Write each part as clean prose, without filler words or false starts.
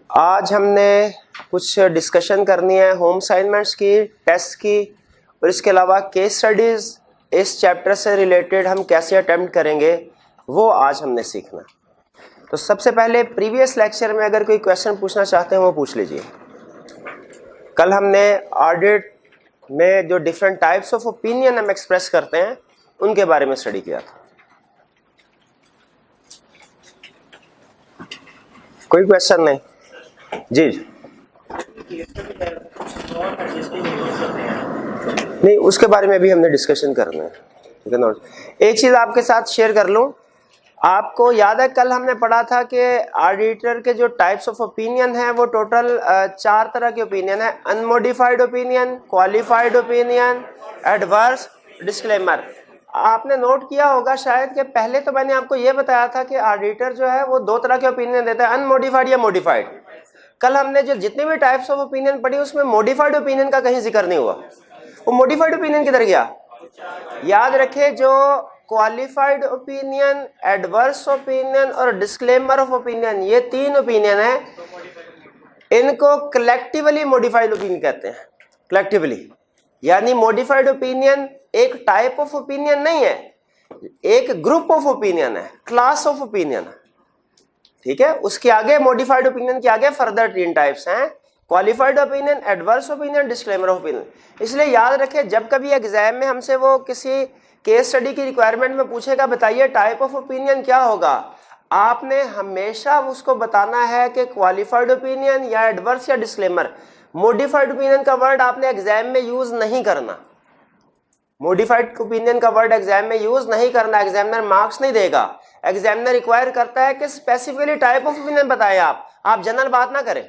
आज हमने कुछ डिस्कशन करनी है होम असाइनमेंट्स की, टेस्ट की, और इसके अलावा केस स्टडीज़ इस चैप्टर से रिलेटेड हम कैसे अटेम्प्ट करेंगे वो आज हमने सीखना। तो सबसे पहले प्रीवियस लेक्चर में अगर कोई क्वेश्चन पूछना चाहते हैं वो पूछ लीजिए। कल हमने ऑडिट में जो डिफरेंट टाइप्स ऑफ ओपिनियन हम एक्सप्रेस करते हैं उनके बारे में स्टडी किया था। कोई क्वेश्चन नहीं? जी नहीं, उसके बारे में भी हमने डिस्कशन करना है, ठीक है ना। एक चीज़ आपके साथ शेयर कर लूँ, आपको याद है कल हमने पढ़ा था कि ऑडिटर के जो टाइप्स ऑफ ओपिनियन है वो टोटल 4 तरह के ओपिनियन है। Unmodified opinion, qualified opinion, adverse, disclaimer. आपने नोट किया होगा शायद कि पहले तो मैंने आपको ये बताया था कि ऑडिटर जो है वो 2 तरह के ओपिनियन देता है, अनमोडिफाइड या मोडिफाइड। कल हमने जो जितनी भी टाइप्स ऑफ ओपिनियन पढ़ी उसमें मोडिफाइड ओपिनियन का कहीं जिक्र नहीं हुआ। वो मोडिफाइड ओपिनियन किधर गया? याद रखे, जो क्वालिफाइड ओपिनियन, एडवर्स ओपिनियन और डिस्क्लेमर ऑफ ओपिनियन, ये 3 ओपिनियन है, इनको कलेक्टिवली मॉडिफाइड ओपिनियन कहते हैं। कलेक्टिवली यानी मॉडिफाइड ओपिनियन एक टाइप ऑफ ओपिनियन नहीं है, एक ग्रुप ऑफ ओपिनियन है, क्लास ऑफ ओपिनियन है, ठीक है। उसके आगे मॉडिफाइड ओपिनियन के आगे फर्दर 3 टाइप्स हैं, qualified opinion, adverse opinion, disclaimer opinion. इसलिए याद रखें, जब कभी एग्जाम में हमसे वो किसी केस स्टडी की रिक्वायरमेंट में पूछेगा बताइए टाइप ऑफ ओपिनियन क्या होगा, आपने हमेशा उसको बताना है कि क्वालिफाइड ओपिनियन या एडवर्स या डिस्क्लेमर। मॉडिफाइड ओपिनियन का वर्ड आपने एग्जाम में यूज नहीं करना। मॉडिफाइड ओपिनियन का वर्ड एग्जाम में यूज नहीं करना, एग्जामिनर मार्क्स नहीं देगा। एग्जामिनर रिक्वायर करता है कि स्पेसिफिकली टाइप ऑफ ओपिनियन बताएं। आप जनरल बात ना करें,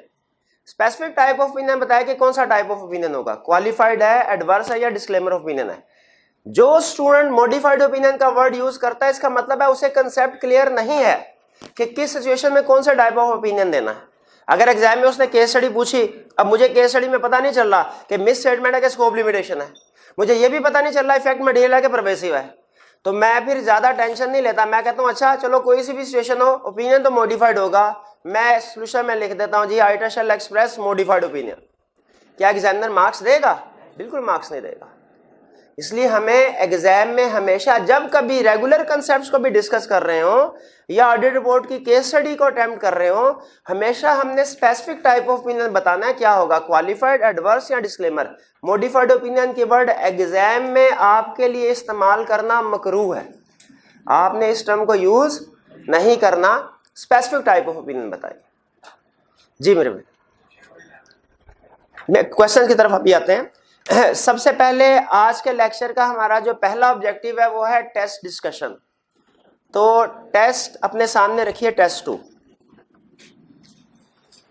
स्पेसिफिक टाइप ऑफ ओपिनियन बताएं कि कौन सा टाइप ऑफ ओपिनियन होगा, क्वालिफाइड है, एडवर्स है या डिस्क्लेमर ओपिनियन है। जो स्टूडेंट मॉडिफाइड ओपिनियन का वर्ड यूज करता है, इसका मतलब है उसे कंसेप्ट क्लियर नहीं है कि किस सिचुएशन में कौन सा टाइप ऑफ ओपिनियन देना है। अगर एग्जाम में उसने केस स्टडी पूछी, अब मुझे केस स्टडी में पता नहीं चल रहा कि मिस स्टेटमेंट है कि स्कोप लिमिटेशन है, मुझे ये भी पता नहीं चल रहा इफेक्ट मटेरियल है कि परवेसिव है, तो मैं फिर ज्यादा टेंशन नहीं लेता। मैं कहता हूँ अच्छा चलो कोई सी भी सिचुएशन हो, ओपिनियन तो मॉडिफाइड होगा, मैं सोल्यूशन में लिख देता हूँ जी auditor shall express modified opinion. क्या एग्जामिनर मार्क्स देगा? बिल्कुल मार्क्स नहीं देगा। इसलिए हमें एग्जाम में हमेशा जब कभी रेगुलर कंसेप्ट्स को भी डिस्कस कर रहे हो या ऑडिट रिपोर्ट की केस स्टडी को अटेम्प्ट कर रहे हो, हमेशा हमने स्पेसिफिक टाइप ऑफ ओपिनियन बताना है, क्या होगा, क्वालिफाइड, एडवर्स या डिस्क्लेमर। मॉडिफाइड ओपिनियन की वर्ड एग्जाम में आपके लिए इस्तेमाल करना मकरूह है, आपने इस टर्म को यूज नहीं करना। स्पेसिफिक टाइप ऑफ ओपिनियन बताइए जी। मेरे क्वेश्चन की तरफ अभी आते हैं। सबसे पहले आज के लेक्चर का हमारा जो पहला ऑब्जेक्टिव है वो है टेस्ट डिस्कशन। तो टेस्ट अपने सामने रखिए, टेस्ट 2।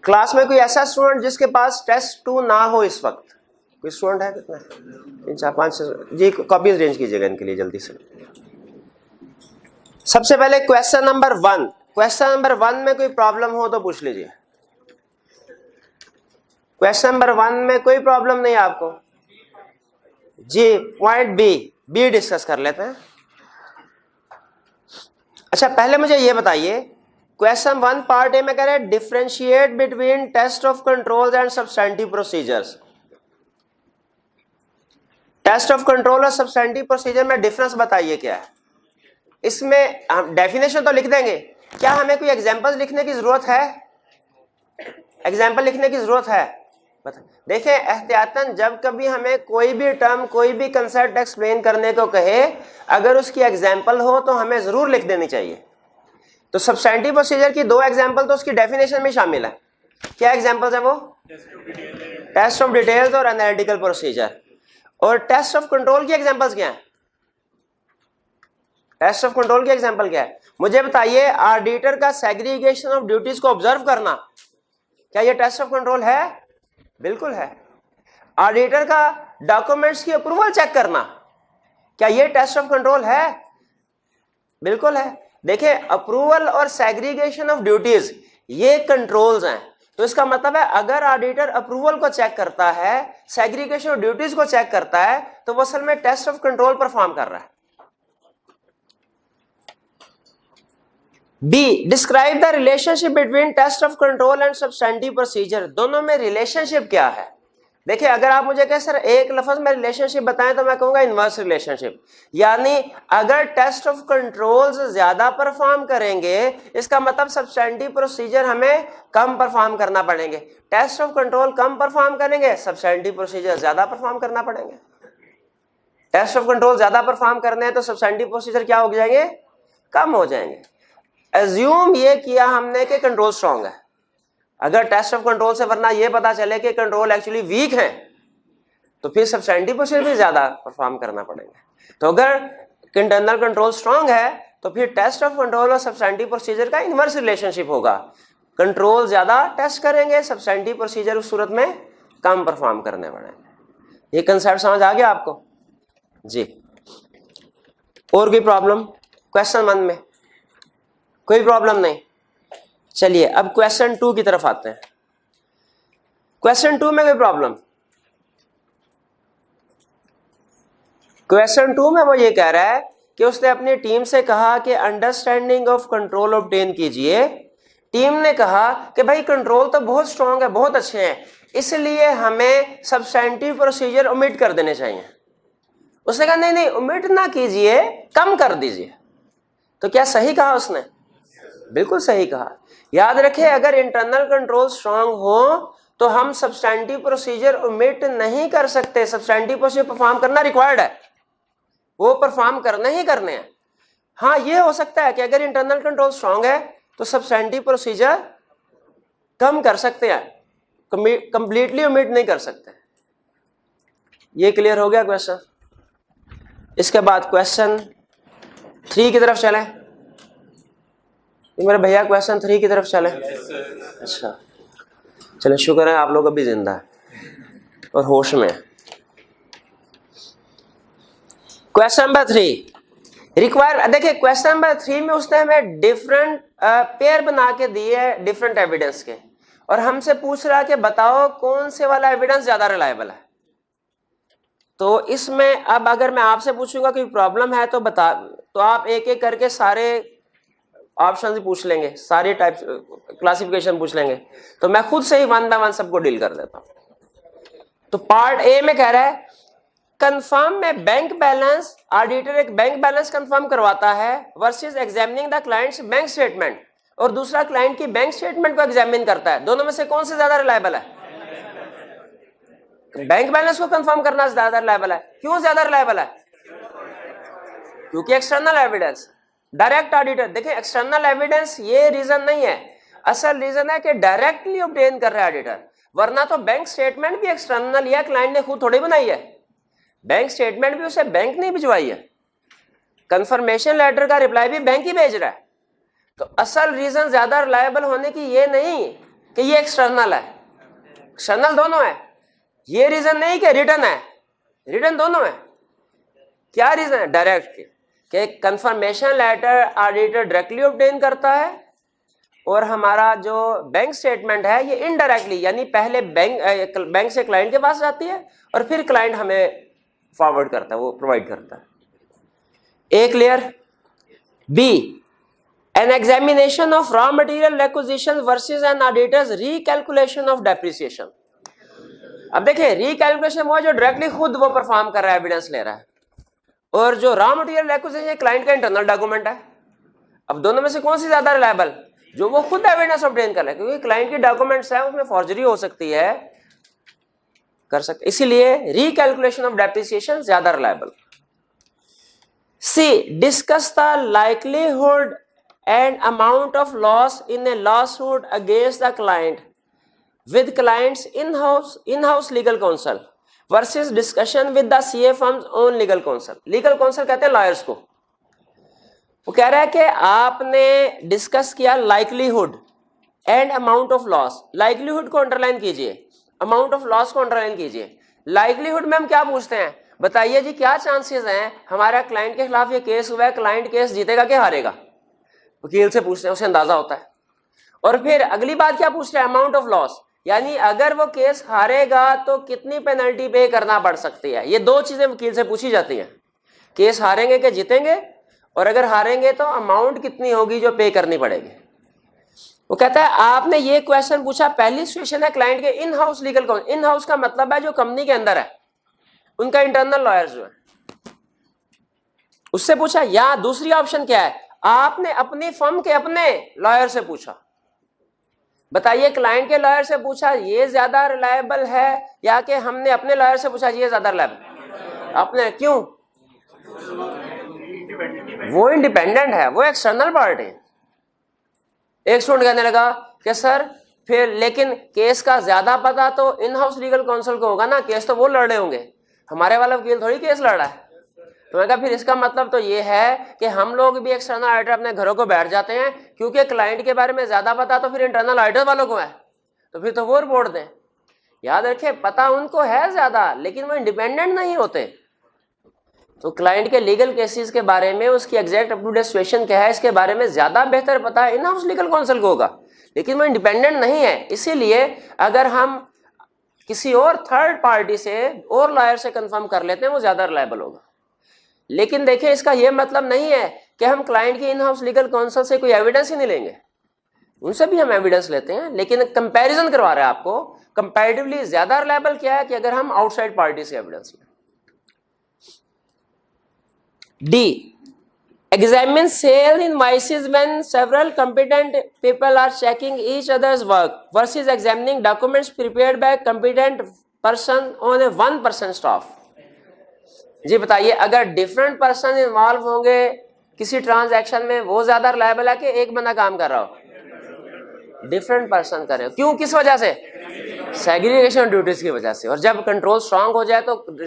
क्लास में कोई ऐसा स्टूडेंट जिसके पास टेस्ट 2 ना हो इस वक्त? कोई स्टूडेंट है? कितना? 3 4 5 जी, कॉपीज अरेंज कीजिएगा इनके लिए जल्दी से। सबसे पहले क्वेश्चन नंबर 1। क्वेश्चन नंबर 1 में कोई प्रॉब्लम हो तो पूछ लीजिए। क्वेश्चन नंबर 1 में कोई प्रॉब्लम नहीं है आपको जी। पॉइंट बी डिस्कस कर लेते हैं। अच्छा पहले मुझे ये बताइए, क्वेश्चन 1 पार्ट ए में कह रहे हैं differentiate between test of controls and substantive procedures. Test of control और सब्सटेंटिव प्रोसीजर में डिफरेंस बताइए क्या है। इसमें हम डेफिनेशन तो लिख देंगे, क्या हमें कोई एग्जांपल्स लिखने की जरूरत है? एग्जांपल लिखने की जरूरत है? देखें एहतियातन जब कभी हमें कोई भी टर्म, कोई भी कंसेप्ट एक्सप्लेन करने को कहे, अगर उसकी एग्जांपल हो तो हमें जरूर लिख देनी चाहिए। तो सब्सटेंटिव प्रोसीजर की 2 एग्जांपल तो उसकी डेफिनेशन में शामिल है। क्या एग्जांपल्स है वो? टेस्ट ऑफ डिटेल्स और एनालिटिकल प्रोसीजर। और टेस्ट ऑफ कंट्रोल की एग्जांपल्स क्या है? टेस्ट ऑफ कंट्रोल की एग्जांपल क्या है मुझे बताइए। ऑडिटर का सेग्रीगेशन ऑफ ड्यूटीज को ऑब्जर्व करना, क्या ये टेस्ट ऑफ कंट्रोल है? बिल्कुल है। ऑडिटर का डॉक्यूमेंट्स की अप्रूवल चेक करना, क्या ये टेस्ट ऑफ कंट्रोल है? बिल्कुल है। देखिए अप्रूवल और सेग्रीगेशन ऑफ ड्यूटीज ये कंट्रोल्स हैं। तो इसका मतलब है अगर ऑडिटर अप्रूवल को चेक करता है, सेग्रीगेशन ऑफ ड्यूटीज को चेक करता है, तो वो असल में टेस्ट ऑफ कंट्रोल परफॉर्म कर रहा है। B, describe the relationship between test of control and substantive procedure. दोनों में रिलेशनशिप क्या है? देखिए, अगर आप मुझे कहें सर एक लफ्ज में रिलेशनशिप बताएं तो मैं कहूंगा इनवर्स रिलेशनशिप, यानी अगर टेस्ट ऑफ कंट्रोल्स ज्यादा परफॉर्म करेंगे इसका मतलब सब्सटेंटिव प्रोसीजर हमें कम परफॉर्म करना पड़ेंगे। टेस्ट ऑफ कंट्रोल कम परफॉर्म करेंगे, सब्सटेंटिव प्रोसीजर ज्यादा परफॉर्म करना पड़ेंगे। टेस्ट ऑफ कंट्रोल ज्यादा परफॉर्म करने हैं तो सब्सटेंटिव प्रोसीजर क्या हो जाएंगे? कम हो जाएंगे। एज्यूम ये किया हमने कि कंट्रोल स्ट्रांग है, अगर टेस्ट ऑफ कंट्रोल से वरना ये पता चले कि कंट्रोल एक्चुअली वीक है तो फिर सब्सटेंटिव प्रोसीजर भी ज्यादा परफॉर्म करना पड़ेगा। तो अगर इंटरनल कंट्रोल स्ट्रांग है तो फिर टेस्ट ऑफ कंट्रोल और सब्सटेंटिव प्रोसीजर का इनवर्स रिलेशनशिप होगा, कंट्रोल ज्यादा टेस्ट करेंगे, सब्सटेंटिव प्रोसीजर उस सूरत में कम परफॉर्म करने पड़ेंगे। ये कंसेप्ट समझ आ गया आपको जी? और कोई प्रॉब्लम क्वेश्चन 1 में? कोई प्रॉब्लम नहीं। चलिए अब क्वेश्चन 2 की तरफ आते हैं। क्वेश्चन 2 में कोई प्रॉब्लम? क्वेश्चन 2 में वो ये कह रहा है कि उसने अपनी टीम से कहा कि अंडरस्टैंडिंग ऑफ कंट्रोल ऑब्टेन कीजिए। टीम ने कहा कि भाई कंट्रोल तो बहुत स्ट्रांग है, बहुत अच्छे हैं, इसलिए हमें सब्सटेंटिव प्रोसीजर ओमिट कर देने चाहिए। उसने कहा नहीं नहीं ओमिट ना कीजिए, कम कर दीजिए। तो क्या सही कहा उसने? बिल्कुल सही कहा। याद रखें, अगर इंटरनल कंट्रोल स्ट्रांग हो तो हम सब्सटेंटिव प्रोसीजर ओमिट नहीं कर सकते। सब्सटेंटिव प्रोसीजर परफॉर्म करना रिक्वायर्ड है, वो परफॉर्म करने ही करने हैं। हाँ, ये हो सकता है कि अगर इंटरनल कंट्रोल स्ट्रांग है तो सब्सटेंटिव प्रोसीजर कम कर सकते हैं, कंप्लीटली ओमिट नहीं कर सकते। ये क्लियर हो गया क्वेश्चन? इसके बाद क्वेश्चन 3 की तरफ चलें। मेरे भैया क्वेश्चन 3 की तरफ चलें। अच्छा चलें, शुक्र है आप लोग अभी जिंदा है और होश में। क्वेश्चन नंबर 3 रिक्वायर, देखिए क्वेश्चन नंबर 3 में उसने हमें डिफरेंट पेयर बना के दिए हैं डिफरेंट एविडेंस के, और हमसे पूछ रहा है कि बताओ कौन से वाला एविडेंस ज्यादा रिलायबल है। तो इसमें अब अगर मैं आपसे पूछूंगा कोई प्रॉब्लम है तो बता, तो आप एक एक करके सारे ऑप्शन पूछ लेंगे, सारे टाइप्स क्लासिफिकेशन पूछ लेंगे, तो मैं खुद से ही 1 बाय 1 सबको डील कर देता हूं। तो पार्ट ए में कह रहा है कंफर्म में बैंक बैलेंस, ऑडिटर एक बैंक बैलेंस कंफर्म करवाता है versus examining the clients bank statement, और दूसरा क्लाइंट की बैंक स्टेटमेंट को एग्जामिन करता है। दोनों में से कौन से ज्यादा रिलायबल है? बैंक बैलेंस को कंफर्म करना ज्यादा रिलायबल है। क्यों ज्यादा रिलायबल है? क्योंकि एक्सटर्नल एविडेंस। डायरेक्ट ऑडिटर, देखिए एक्सटर्नल एविडेंस ये रीजन नहीं है, असल रीजन है कि डायरेक्टली ऑब्टेन कर रहा है ऑडिटर, वरना तो बैंक स्टेटमेंट भी एक्सटर्नल या क्लाइंट ने खुद थोड़ी बनाई है, बैंक स्टेटमेंट भी उसे बैंक ने भिजवाई है, कंफर्मेशन लेटर का रिप्लाई भी बैंक ही भेज रहा है। तो असल रीजन ज्यादा रिलायबल होने की ये नहीं कि ये एक्सटर्नल है, एक्सटर्नल दोनों है। ये रीजन नहीं कि रिटर्न है, रिटर्न दोनों है। क्या रीजन है? डायरेक्ट के confirmation letter auditor directly obtain करता है, और हमारा जो बैंक स्टेटमेंट है ये इनडायरेक्टली, यानी पहले बैंक से क्लाइंट के पास जाती है और फिर क्लाइंट हमें फॉरवर्ड करता है, वो प्रोवाइड करता है। A clear? B an examination of raw material requisition versus an auditor's recalculation of depreciation. अब देखिए रिकैलकुलेशन वो जो डायरेक्टली खुद वो परफॉर्म कर रहा है, एविडेंस ले रहा है, और जो रॉ मटेरियल रिक्विजिशन क्लाइंट का इंटरनल डॉक्यूमेंट है। अब दोनों में से कौन सी ज्यादा रिलायबल? जो वो खुद एविडेंस ऑब्टेन कर रहा है, क्योंकि क्लाइंट की डॉक्यूमेंट्स है उसमें फॉर्जरी हो सकती है, कर सकते, इसीलिए रिकैलकुलेशन ऑफ डेप्रिसिएशन ज्यादा reliable. C discuss the likelihood and amount of loss in a lawsuit against the client with clients in house legal counsel versus discussion with the CA firm's own legal counsel. Legal counsel कहते हैं lawyers को। वो कह रहा है कि आपने discuss किया likelihood and amount of loss. Likelihood को अंडरलाइन कीजिए, अमाउंट ऑफ लॉस को अंडरलाइन कीजिए। लाइक्लीहुड में हम क्या पूछते हैं? बताइए जी क्या चांसेस हैं हमारा क्लाइंट के खिलाफ ये केस हुआ है, क्लाइंट केस जीतेगा कि हारेगा? वकील से पूछते हैं, उसे अंदाजा होता है। और फिर अगली बात क्या पूछ रहे हैं? अमाउंट ऑफ लॉस, यानी अगर वो केस हारेगा तो कितनी पेनल्टी पे करना पड़ सकती है। ये दो चीजें वकील से पूछी जाती हैं, केस हारेंगे कि जीतेंगे, और अगर हारेंगे तो अमाउंट कितनी होगी जो पे करनी पड़ेगी। वो कहता है आपने ये क्वेश्चन पूछा, पहली सिचुएशन है क्लाइंट के इन house legal council, in house का मतलब है जो कंपनी के अंदर है, उनका इंटरनल लॉयर्स जो है उससे पूछा, या दूसरी ऑप्शन क्या है, आपने अपनी फर्म के अपने लॉयर से पूछा। बताइए क्लाइंट के लॉयर से पूछा ये ज्यादा रिलायबल है या कि हमने अपने लॉयर से पूछा ये ज्यादा रिलायबल? अपने, क्यों? वो इंडिपेंडेंट है, वो एक्सटर्नल पार्टी है। एक स्टूडेंट कहने लगा कि सर फिर लेकिन केस का ज्यादा पता तो इन हाउस लीगल काउंसिल को होगा ना, केस तो वो लड़ रहे होंगे, हमारे वाला वकील थोड़ी केस लड़ रहा है। तो मैं कहा फिर इसका मतलब तो ये है कि हम लोग भी एक्सटर्नल ऑडिटर अपने घरों को बैठ जाते हैं, क्योंकि क्लाइंट के बारे में ज्यादा पता तो फिर इंटरनल ऑडिटर वालों को है, तो फिर तो वो रिपोर्ट दें। याद रखें पता उनको है ज्यादा लेकिन वो इंडिपेंडेंट नहीं होते। तो क्लाइंट के लीगल केसेस के बारे में उसकी exact up to date situation क्या है इसके बारे में ज्यादा बेहतर पता इन हाउस लीगल काउंसिल को होगा, लेकिन वो इंडिपेंडेंट नहीं है। इसीलिए अगर हम किसी और थर्ड पार्टी से और लॉयर से कंफर्म कर लेते हैं वो ज्यादा रिलायबल होगा। लेकिन देखिए इसका यह मतलब नहीं है कि हम क्लाइंट की इन हाउस लीगल काउंसिल से कोई एविडेंस ही नहीं लेंगे, उनसे भी हम एविडेंस लेते हैं, लेकिन कंपैरिजन करवा रहे हैं आपको कंपैरेटिवली ज्यादा रिलायबल क्या है कि अगर हम आउटसाइड पार्टी से एविडेंस लें। D, examine sale invoices when several competent people are checking each other's work versus examining documents prepared by competent person on a one person staff। जी बताइए अगर डिफरेंट पर्सन इन्वॉल्व होंगे किसी transaction में वो ज्यादा reliable है कि एक बंदा काम कर रहा हो? डिफरेंट पर्सन कर रहे हो, क्यों, किस वजह से? सेग्रीगेशन ड्यूटीज की वजह से। और जब कंट्रोल स्ट्रांग हो जाए तो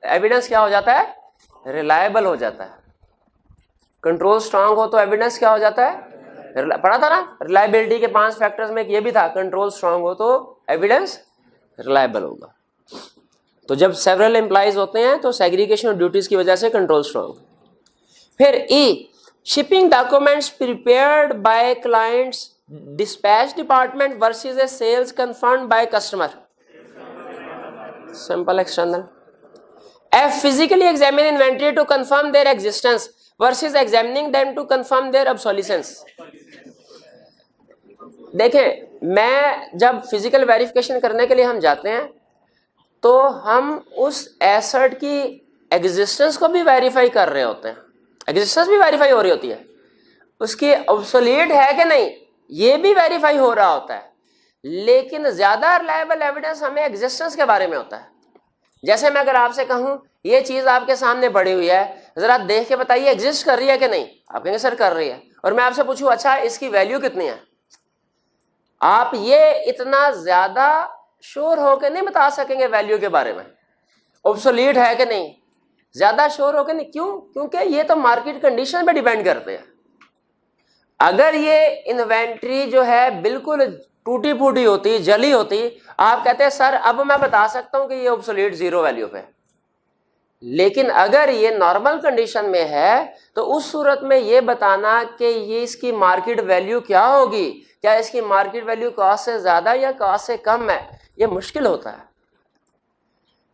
एविडेंस क्या हो जाता है? रिलायबल हो जाता है। कंट्रोल स्ट्रांग हो तो एविडेंस क्या हो जाता है? पढ़ा था ना रिलायबिलिटी के 5 फैक्टर्स में ये भी था, कंट्रोल स्ट्रांग हो तो एविडेंस रिलायबल होगा। तो जब सेवरल एम्प्लॉइज होते हैं तो सेग्रीगेशन ड्यूटीज की वजह से कंट्रोल स्ट्रांग। फिर E, shipping documents prepared by clients dispatch department versus a sales confirmed by customer, simple external. F, physically examine inventory to confirm their existence versus examining them to confirm their obsolescence। देखें मैं जब physical verification करने के लिए हम जाते हैं तो हम उस एसेट की एग्जिस्टेंस को भी वेरीफाई कर रहे होते हैं, एग्जिस्टेंस भी वेरीफाई हो रही होती है, उसकी ऑब्सोलीट है कि नहीं ये भी वेरीफाई हो रहा होता है, लेकिन ज्यादा रिलायबल एविडेंस हमें एग्जिस्टेंस के बारे में होता है। जैसे मैं अगर आपसे कहूं ये चीज आपके सामने पड़ी हुई है, जरा देख के बताइए एग्जिस्ट कर रही है कि नहीं, आप कहेंगे सर कर रही है, और मैं आपसे पूछूं अच्छा इसकी वैल्यू कितनी है, आप ये इतना ज्यादा श्योर होकर नहीं बता सकेंगे वैल्यू के बारे में, ऑब्सोलीट है कि नहीं, ज्यादा श्योर होकर नहीं। क्यों? क्योंकि ये तो मार्केट कंडीशन पे डिपेंड करते हैं। अगर ये इन्वेंट्री जो है बिल्कुल टूटी फूटी होती, जली होती, आप कहते हैं सर अब मैं बता सकता हूं कि ये ऑब्सोलीट 0 वैल्यू पे। लेकिन अगर ये नॉर्मल कंडीशन में है तो उस सूरत में ये बताना कि ये इसकी मार्केट वैल्यू क्या होगी, क्या इसकी मार्केट वैल्यू कॉस्ट से ज्यादा या कॉस्ट से कम है, ये मुश्किल होता है।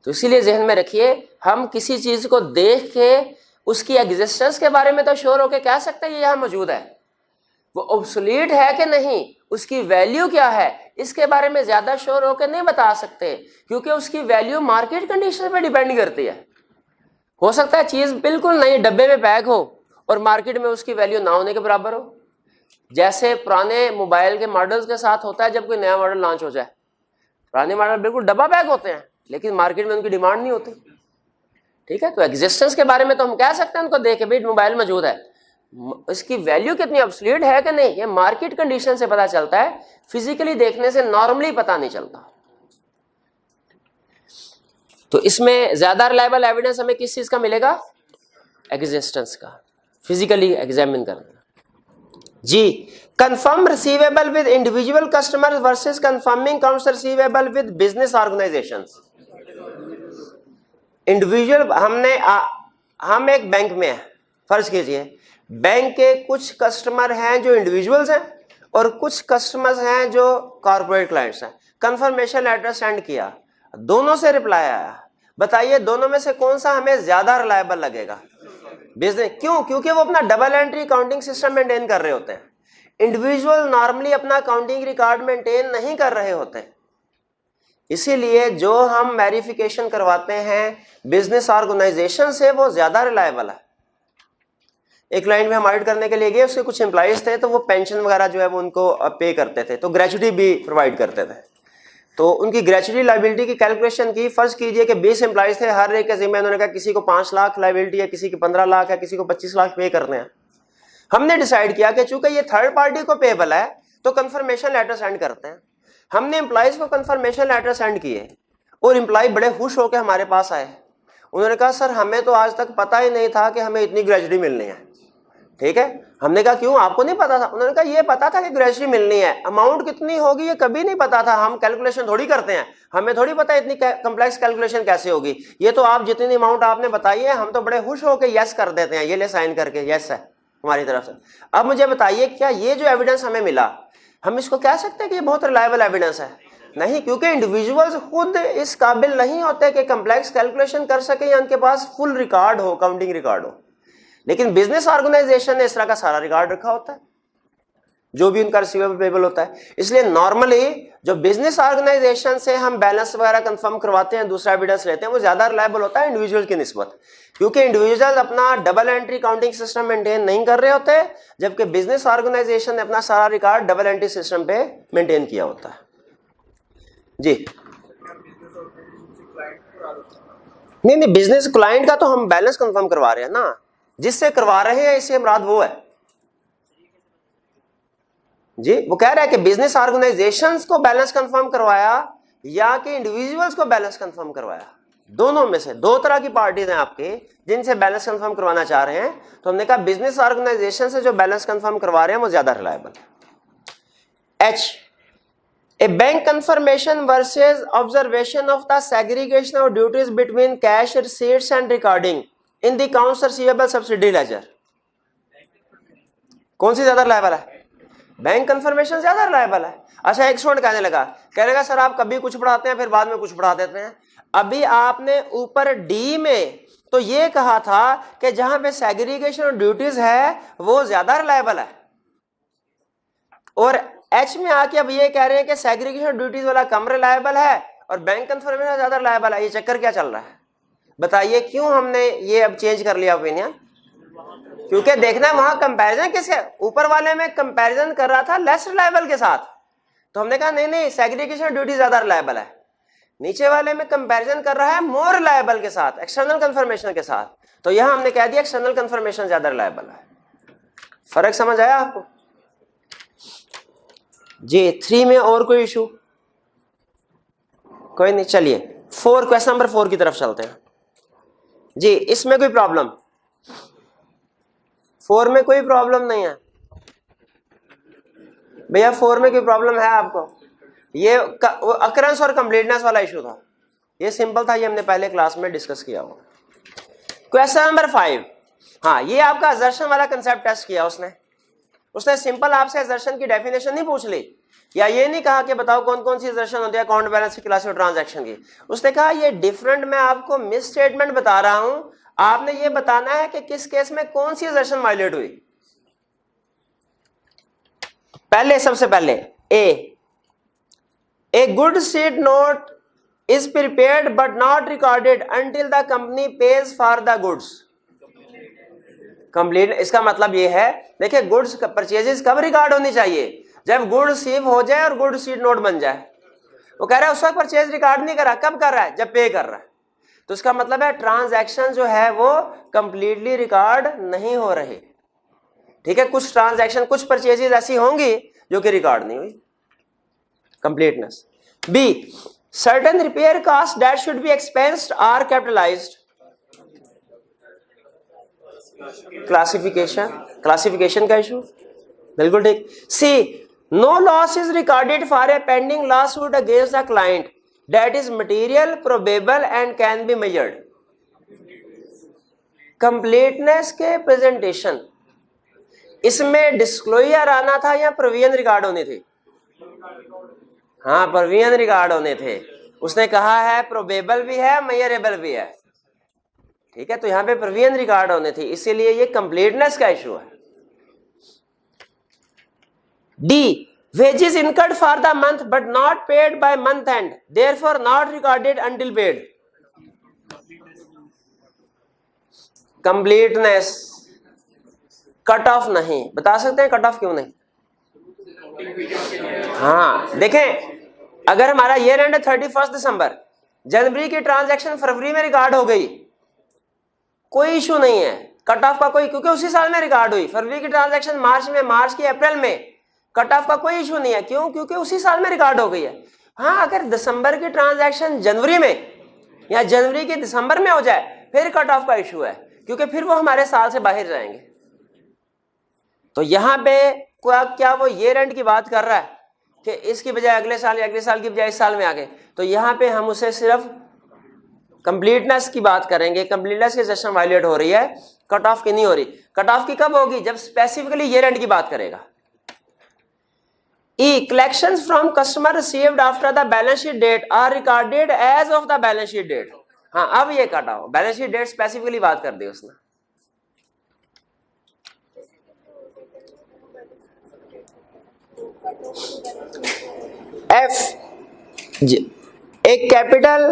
तो इसीलिए जहन में रखिए हम किसी चीज को देख के उसकी एग्जिस्टेंस के बारे में तो श्योर होके कह सकते हैं ये यहां मौजूद है, वो ऑब्सोलीट है कि नहीं, उसकी वैल्यू क्या है, इसके बारे में ज्यादा श्योर होकर नहीं बता सकते, क्योंकि उसकी वैल्यू मार्केट कंडीशन पे डिपेंड करती है। हो सकता है चीज बिल्कुल नई डब्बे में पैक हो और मार्केट में उसकी वैल्यू ना होने के बराबर हो, जैसे पुराने मोबाइल के मॉडल्स के साथ होता है। जब कोई नया मॉडल लॉन्च हो जाए, पुराने मॉडल बिल्कुल डब्बा पैक होते हैं लेकिन मार्केट में उनकी डिमांड नहीं होती, ठीक है। तो एग्जिस्टेंस के बारे में तो हम कह सकते हैं उनको देख के भाई मोबाइल मौजूद है, इसकी वैल्यू कितनी ऑब्सोलीट है कि नहीं, ये मार्केट कंडीशन से पता चलता है, फिजिकली देखने से नॉर्मली पता नहीं चलता। तो इसमें ज्यादा रिलायबल एविडेंस हमें किस चीज का मिलेगा? एग्जिस्टेंस का, फिजिकली एग्जामिन करना। G, confirm receivable with individual customers versus confirming accounts receivable with business organisations. Individual हम एक बैंक में है, फर्ज कीजिए बैंक के कुछ कस्टमर हैं जो इंडिविजुअल्स हैं और कुछ कस्टमर्स हैं जो कॉर्पोरेट क्लाइंट्स हैं। कंफर्मेशन लेटर सेंड किया, दोनों से रिप्लाई आया, बताइए दोनों में से कौन सा हमें ज्यादा रिलायबल लगेगा? बिजनेस क्यों? क्योंकि वो अपना double entry accounting system maintain कर रहे होते हैं। इंडिविजुअल नॉर्मली अपना अकाउंटिंग रिकॉर्ड मेंटेन नहीं कर रहे होते, इसीलिए जो हम वेरिफिकेशन करवाते हैं बिजनेस ऑर्गेनाइजेशन से वो ज्यादा रिलायबल है। एक क्लाइंट में हम ऑडिट करने के लिए गए, उसके कुछ एम्प्लॉइज थे तो वो पेंशन वगैरह जो है वो उनको पे करते थे, तो ग्रेचुटी भी प्रोवाइड करते थे। तो उनकी ग्रेचुटी लाइबिलिटी की कैलकुलेशन की, फर्ज कीजिए कि 20 एम्प्लॉइज थे, हर एक के जिम्मे उन्होंने कहा किसी को 5 लाख लाइबिलिटी है, किसी की 15 लाख है, किसी को 25 लाख पे करने हैं। हमने डिसाइड किया कि चूंकि ये थर्ड पार्टी को पेबल है तो कंफर्मेशन लेटर सेंड करते हैं। हमने एम्प्लॉइज को कंफर्मेशन लेटर सेंड किए और एम्प्लॉय बड़े खुश होकर हमारे पास आए। उन्होंने कहा सर हमें तो आज तक पता ही नहीं था कि हमें इतनी ग्रेचुटी मिलनी है। ठीक है, हमने कहा क्यों, आपको नहीं पता था? उन्होंने कहा ये पता था कि ग्रेचुटी मिलनी है, अमाउंट कितनी होगी ये कभी नहीं पता था, हम कैलकुलेशन थोड़ी करते हैं, हमें थोड़ी पता इतनी कम्प्लेक्स कैलकुलेशन कैसे होगी, ये तो आप जितनी अमाउंट आपने बताई है हम तो बड़े खुश होकर यस कर देते हैं, ये ले साइन करके यस है हमारी तरफ से। अब मुझे बताइए क्या ये जो एविडेंस हमें मिला हम इसको कह सकते हैं कि ये बहुत रिलायबल एविडेंस है? नहीं, क्योंकि इंडिविजुअल्स खुद इस काबिल नहीं होते कि कम्प्लेक्स कैलकुलेशन कर सके या उनके पास फुल रिकॉर्ड हो, काउंटिंग रिकॉर्ड हो। लेकिन बिजनेस ऑर्गेनाइजेशन ने इस तरह का सारा रिकॉर्ड रखा होता है जो भी उनका रिसीवेबल पेबल होता है। इसलिए नॉर्मली जो बिजनेस ऑर्गेनाइजेशन से हम बैलेंस वगैरह कंफर्म करवाते हैं, दूसरा एविडेंस लेते हैं, वो ज्यादा रिलायबल होता है इंडिविजुअल की निस्बत, क्योंकि इंडिविजुअल अपना double entry counting system maintain नहीं कर रहे होते, जबकि बिजनेस ऑर्गेनाइजेशन ने अपना सारा रिकॉर्ड डबल एंट्री सिस्टम पे मेंटेन किया होता है। जी नहीं, बिजनेस क्लाइंट का तो हम बैलेंस कंफर्म करवा रहे हैं ना, जिससे करवा रहे हैं इससे मुराद वो है जी। वो कह रहा है कि बिजनेस ऑर्गेनाइजेशंस को बैलेंस कंफर्म करवाया या कि इंडिविजुअल्स को बैलेंस कंफर्म करवाया, दोनों में से दो तरह की पार्टीज हैं आपके जिनसे बैलेंस कंफर्म करवाना चाह रहे हैं। तो हमने कहा बिजनेस ऑर्गेनाइजेशन से जो बैलेंस कंफर्म करवा रहे हैं वो ज्यादा रिलायबल है। H, a bank confirmation versus observation of the segregation of duties between cash receipts and recording in the accounts receivable subsidiary ledger, कौन सी ज्यादा रिलायबल है? बैंक कंफर्मेशन ज्यादा रिलायबल है। अच्छा, एक स्टूडेंट कहने लगा सर आप कभी कुछ पढ़ाते हैं फिर बाद में कुछ पढ़ा देते हैं। अभी आपने ऊपर डी में तो ये कहा था कि जहां पे सेग्रीगेशन ऑफ ड्यूटीज है वो ज्यादा रिलायबल है, और एच में आके अब ये कह रहे हैं कि सेग्रीगेशन ऑफ ड्यूटीज वाला कम रिलायबल है और बैंक कंफर्मेशन ज्यादा रिलायबल है। ये चक्कर क्या चल रहा है बताइए? क्यों हमने ये अब चेंज कर लिया ओपिनियन? क्योंकि देखना वहां कंपैरिजन किसके, ऊपर वाले में कंपैरिजन कर रहा था लेस रिलायबल के साथ, तो हमने कहा नहीं सेग्रीगेशन ड्यूटी ज्यादा रिलायबल है। नीचे वाले में कंपैरिजन कर रहा है मोर रिलायबल के साथ, एक्सटर्नल कंफर्मेशन के साथ, तो यहां हमने कह दिया एक्सटर्नल कंफर्मेशन ज्यादा रिलायबल है। फर्क समझ आया आपको जी? 3 में और कोई इशू? कोई नहीं, चलिए 4, क्वेश्चन नंबर 4 की तरफ चलते हैं जी। इसमें कोई प्रॉब्लम? 4 में कोई प्रॉब्लम नहीं है भैया? 4 में कोई प्रॉब्लम है आपको? ये अकरेंस और कंप्लीटनेस वाला इशू था, ये सिंपल था, ये हमने पहले क्लास में डिस्कस किया हुआ। क्वेश्चन नंबर 5, हाँ ये आपका असर्शन वाला कंसेप्ट टेस्ट किया उसने सिंपल आपसे असर्शन की डेफिनेशन नहीं पूछ ली, या ये नहीं कहा कि बताओ कौन कौन सी असर्शन होती है अकाउंट बैलेंस की, क्लास ट्रांजैक्शन की। उसने कहा ये डिफरेंट, मैं आपको मिस स्टेटमेंट बता रहा हूं, आपने ये बताना है कि किस केस में कौन सी असर्शन वायलेट हुई। पहले सबसे पहले a good seed note is prepared but not recorded until the company page for the goods. Complete, इसका मतलब ये है, देखिए गुड्स परचेजेस कब रिकॉर्ड होनी चाहिए? जब गुड रिसीव हो जाए और गुड सीड नोट बन जाए। वो कह रहा है उस वक्त परचेज रिकॉर्ड नहीं कर रहा, कब कर रहा है? जब पे कर रहा है। तो इसका मतलब है ट्रांजैक्शन जो है वो कंप्लीटली रिकॉर्ड नहीं हो रही। ठीक है, कुछ ट्रांजैक्शन, कुछ परचेजेस ऐसी होंगी जो कि रिकॉर्ड नहीं हुई। Completeness. B, certain repair cost that should be expensed or capitalised. Classification का इशू, बिल्कुल ठीक। C, no loss is recorded for a pending lawsuit against the client that is material, probable and can be measured. Completeness के presentation, इसमें disclosure आना था या provision record होने थे? हाँ, प्रोविजन रिकॉर्ड होने थे। उसने कहा है प्रोबेबल भी है, मेजरेबल भी है। ठीक है, तो यहाँ पे प्रीवियस रिकॉर्ड होने थे, इसीलिए ये कंप्लीटनेस का इशू है। D, wages incurred for the month but not paid by month end, therefore not recorded until paid. Completeness, cut off नहीं, बता सकते हैं कट ऑफ क्यों नहीं? हाँ देखें, अगर हमारा ईयर एंड 31 दिसंबर, जनवरी की ट्रांजैक्शन फरवरी में रिकॉर्ड हो गई, कोई इशू नहीं है कट ऑफ का कोई, क्योंकि उसी साल में रिकॉर्ड हुई। फरवरी की ट्रांजैक्शन मार्च में, मार्च की अप्रैल में, कट ऑफ का कोई इशू नहीं है। क्यों? क्योंकि उसी साल में रिकॉर्ड हो गई है। हाँ, अगर दिसंबर की ट्रांजैक्शन जनवरी में या जनवरी के दिसंबर में हो जाए फिर कट ऑफ का इशू है, क्योंकि फिर वो हमारे साल से बाहर जाएंगे। तो यहाँ पे क्या वो ईयर एंड की बात कर रहा है कि इसकी बजाय अगले साल या अगले साल की बजाय इस साल में आ गए, तो यहाँ पे हम उसे सिर्फ कंप्लीटनेस की बात करेंगे। कंप्लीटनेस की सेशन वायलेट हो रही है, कट ऑफ की नहीं हो रही। कट ऑफ की कब होगी? जब स्पेसिफिकली ईयर एंड की बात करेगा। E, collections from customer received after the balance sheet date are recorded as of the balance sheet date. हाँ, अब ये कटा हो, बैलेंस शीट डेट स्पेसिफिकली बात कर दी उसने। F, a capital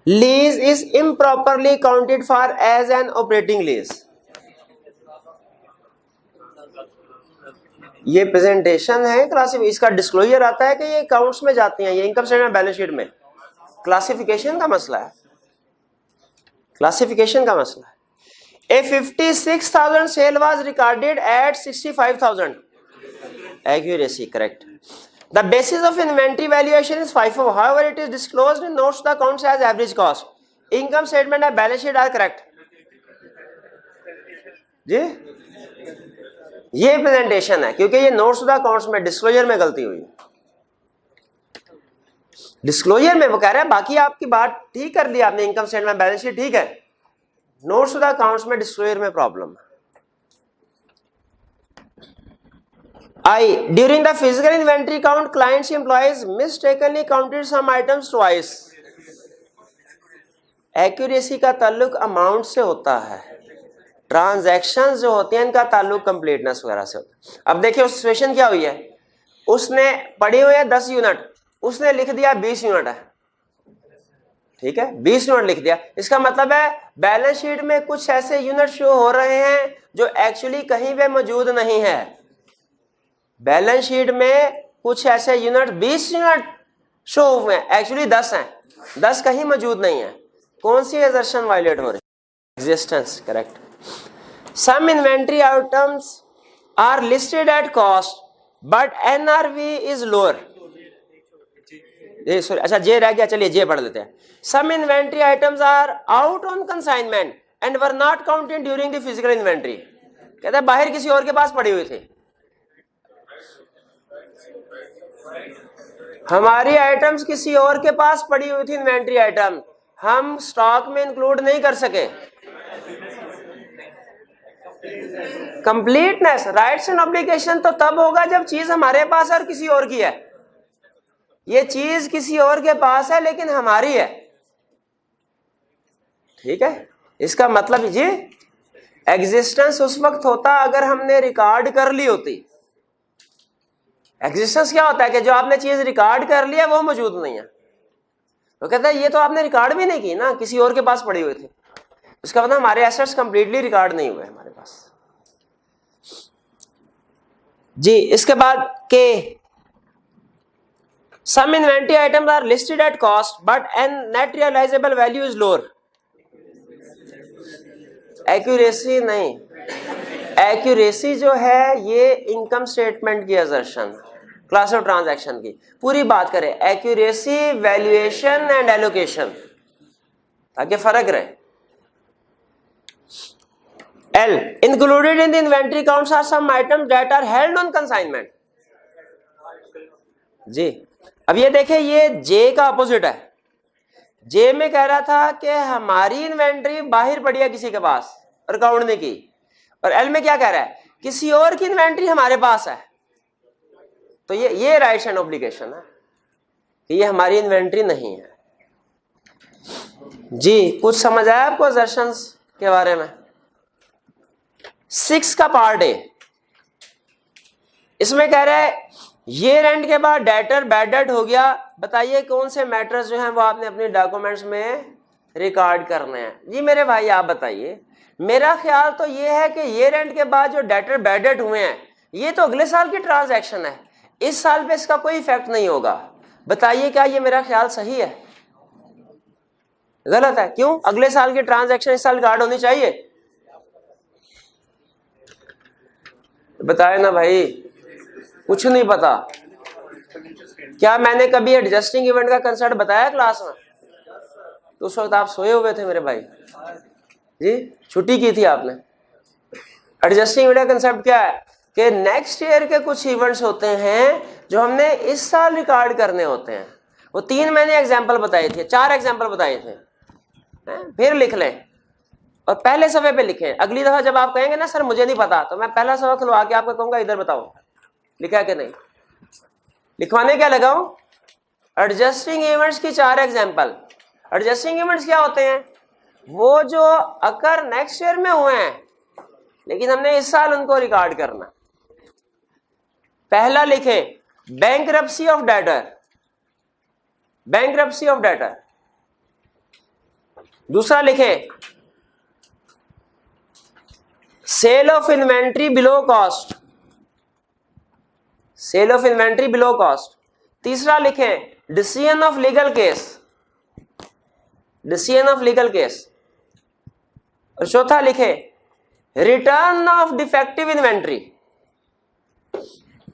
lease is improperly counted for as an operating lease. ये presentation है, क्लासिफिकेशन, इसका डिस्क्लोजर आता है कि ये अकाउंट्स में जाती हैं, ये इनकम स्टेटमेंट बैलेंस शीट में। क्लासिफिकेशन का मसला है, क्लासिफिकेशन का मसला है। A 56,000 sale was recorded at 65,000, accuracy correct. The basis of inventory valuation is FIFO, however it is disclosed in notes to the accounts as average cost. Income statement and balance sheet are correct जी। ये presentation है, क्योंकि ये notes to the accounts में disclosure में गलती हुई। Disclosure में वो कह रहा है, बाकी आपकी बात ठीक कर दी आपने, इनकम स्टेटमेंट बैलेंस शीट ठीक है, नोट्स टू द अकाउंट्स में डिस्क्लोजर में प्रॉब्लम है। I, during the physical inventory count clients employees mistakenly counted some items twice. Accuracy का ताल्लुक अमाउंट से होता है, ट्रांजैक्शंस जो होती हैं इनका ताल्लुक कंप्लीटनेस वगैरह से होता है। अब देखिए उस सिचुएशन क्या हुई है, उसने पढ़े हुए हैं 10 यूनिट, उसने लिख दिया 20 यूनिट है, ठीक है 20 यूनिट लिख दिया। इसका मतलब है बैलेंस शीट में कुछ ऐसे यूनिट शो हो रहे हैं जो एक्चुअली कहीं पे मौजूद नहीं है। बैलेंस शीट में कुछ ऐसे यूनिट 20 यूनिट शो हुए हैं, एक्चुअली 10 हैं, 10 कहीं मौजूद नहीं है। कौन सी असर्शन वायलेट हो रही है? Existence correct. Some inventory items are listed at cost, but NRV is lower. Sorry, अच्छा जे रह गया, चलिए जे पढ़ लेते हैं। Some inventory items are out on consignment and were not counted during the physical inventory. कहते हैं बाहर किसी और के पास पड़ी हुई थी। हमारी आइटम्स किसी और के पास पड़ी हुई थी, इन्वेंट्री आइटम हम स्टॉक में इंक्लूड नहीं कर सके। कंप्लीटनेस, राइट्स एंड ऑब्लिगेशन तो तब होगा जब चीज हमारे पास और किसी और की है। ये चीज किसी और के पास है लेकिन हमारी है, ठीक है। इसका मतलब जी एग्जिस्टेंस उस वक्त होता अगर हमने रिकॉर्ड कर ली होती। एग्जिस्टेंस क्या होता है कि जो आपने चीज रिकॉर्ड कर लिया वो मौजूद नहीं है। तो कहता है ये तो आपने रिकॉर्ड भी नहीं की ना, किसी और के पास पड़ी हुई थी। उसका मतलब हमारे एसेट्स कंप्लीटली रिकॉर्ड नहीं हुए हमारे पास जी। इसके बाद के some inventory items are listed at cost but an net realisable value is lower. Accuracy नहीं, एक्यूरेसी जो है ये इनकम स्टेटमेंट की असर्शन, क्लास ऑफ ट्रांजैक्शन की पूरी बात करें। एक्यूरेसी, वैल्यूएशन एंड एलोकेशन, ताकि फर्क रहे। L, included in the inventory counts are some items that are held on consignment. जी अब ये देखें, ये J का अपोजिट है। J में कह रहा था कि हमारी इन्वेंट्री बाहर पड़ी है किसी के पास और काउंट नहीं की, और L में क्या कह रहा है, किसी और की इन्वेंट्री हमारे पास है। तो ये राइट्स एंड ऑब्लिगेशन है कि ये हमारी इन्वेंट्री नहीं है। जी कुछ समझ आया आपको असर्शंस के बारे में? 6 का पार्ट है, इसमें कह रहा है ईयर एंड के बाद डेटर बैड डेट हो गया, बताइए कौन से मैटर्स जो हैं वो आपने अपने डॉक्यूमेंट्स में रिकॉर्ड करने हैं। जी मेरे भाई आप बताइए, मेरा ख्याल तो ये है कि ईयर एंड के बाद जो डेटर बैड डेट हुए हैं ये तो अगले साल की ट्रांजैक्शन है, इस साल पे इसका कोई इफेक्ट नहीं होगा। बताइए क्या ये मेरा ख्याल सही है गलत है? क्यों? अगले साल की ट्रांजैक्शन इस साल रिकॉर्ड होनी चाहिए। बताए ना भाई, कुछ नहीं पता। क्या मैंने कभी एडजस्टिंग इवेंट का कंसेप्ट बताया क्लास में? तो उस वक्त आप सोए हुए थे मेरे भाई जी, छुट्टी की थी आपने। एडजस्टिंग इवेंट का कंसेप्ट क्या है कि नेक्स्ट ईयर के कुछ इवेंट्स होते हैं जो हमने इस साल रिकॉर्ड करने होते हैं। वो 3 मैंने एग्जांपल बताए थे, 4 एग्जांपल बताए थे, फिर लिख लें और पहले सफ़े पे लिखें। अगली दफा जब आप कहेंगे ना सर मुझे नहीं पता, तो मैं पहला सफ़ा खुलवा के आपको कहूंगा इधर बताओ लिखा है कि नहीं। लिखवाने क्या लगाऊं? एडजस्टिंग इवेंट्स की 4 एग्जांपल। एडजस्टिंग इवेंट्स क्या होते हैं? वो जो अकर नेक्स्ट ईयर में हुए हैं लेकिन हमने इस साल उनको रिकॉर्ड करना। पहला लिखें bankruptcy of debtor, bankruptcy of debtor. दूसरा लिखें sale of inventory below cost, sale of inventory below cost. तीसरा लिखें decision of legal case, decision of legal case. और चौथा लिखें return of defective inventory,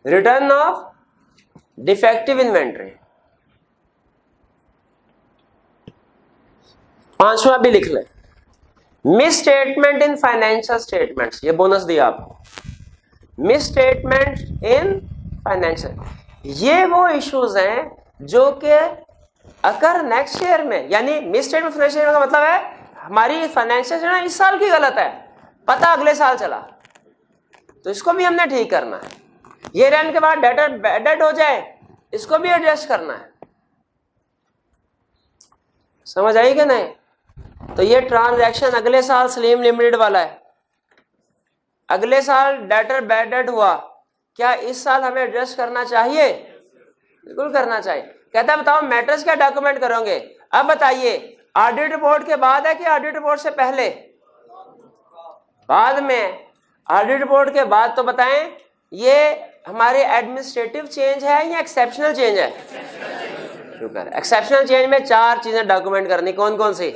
return of defective inventory. पांचवा भी लिख लें miss statement in financial statements, ये बोनस दिया आपको। मिस स्टेटमेंट इन फाइनेंशियल, ये वो इश्यूज हैं जो कि अगर नेक्स्ट ईयर में, यानी मिस स्टेटमेंट फाइनेंशियल का मतलब है हमारी फाइनेंशियल जो है इस साल की गलत है, पता अगले साल चला, तो इसको भी हमने ठीक करना है। ये रन के बाद डेटर बैड हो जाए इसको भी एडजस्ट करना है। समझ आई कि नहीं? तो ये ट्रांजैक्शन अगले साल सलीम लिमिटेड वाला है। अगले साल डेटर बैड डेट हुआ, क्या इस साल हमें एडजस्ट करना चाहिए? बिल्कुल करना चाहिए। कहता है बताओ मैटर्स क्या डॉक्यूमेंट करोगे? अब बताइए ऑडिट रिपोर्ट के बाद है कि ऑडिट रिपोर्ट से पहले? बाद में। ऑडिट रिपोर्ट के बाद तो बताएं ये हमारे एडमिनिस्ट्रेटिव चेंज है या एक्सेप्शनल चेंज है? शुक्र। एक्सेप्शनल चेंज में 4 चीजें डॉक्यूमेंट करनी, कौन कौन सी?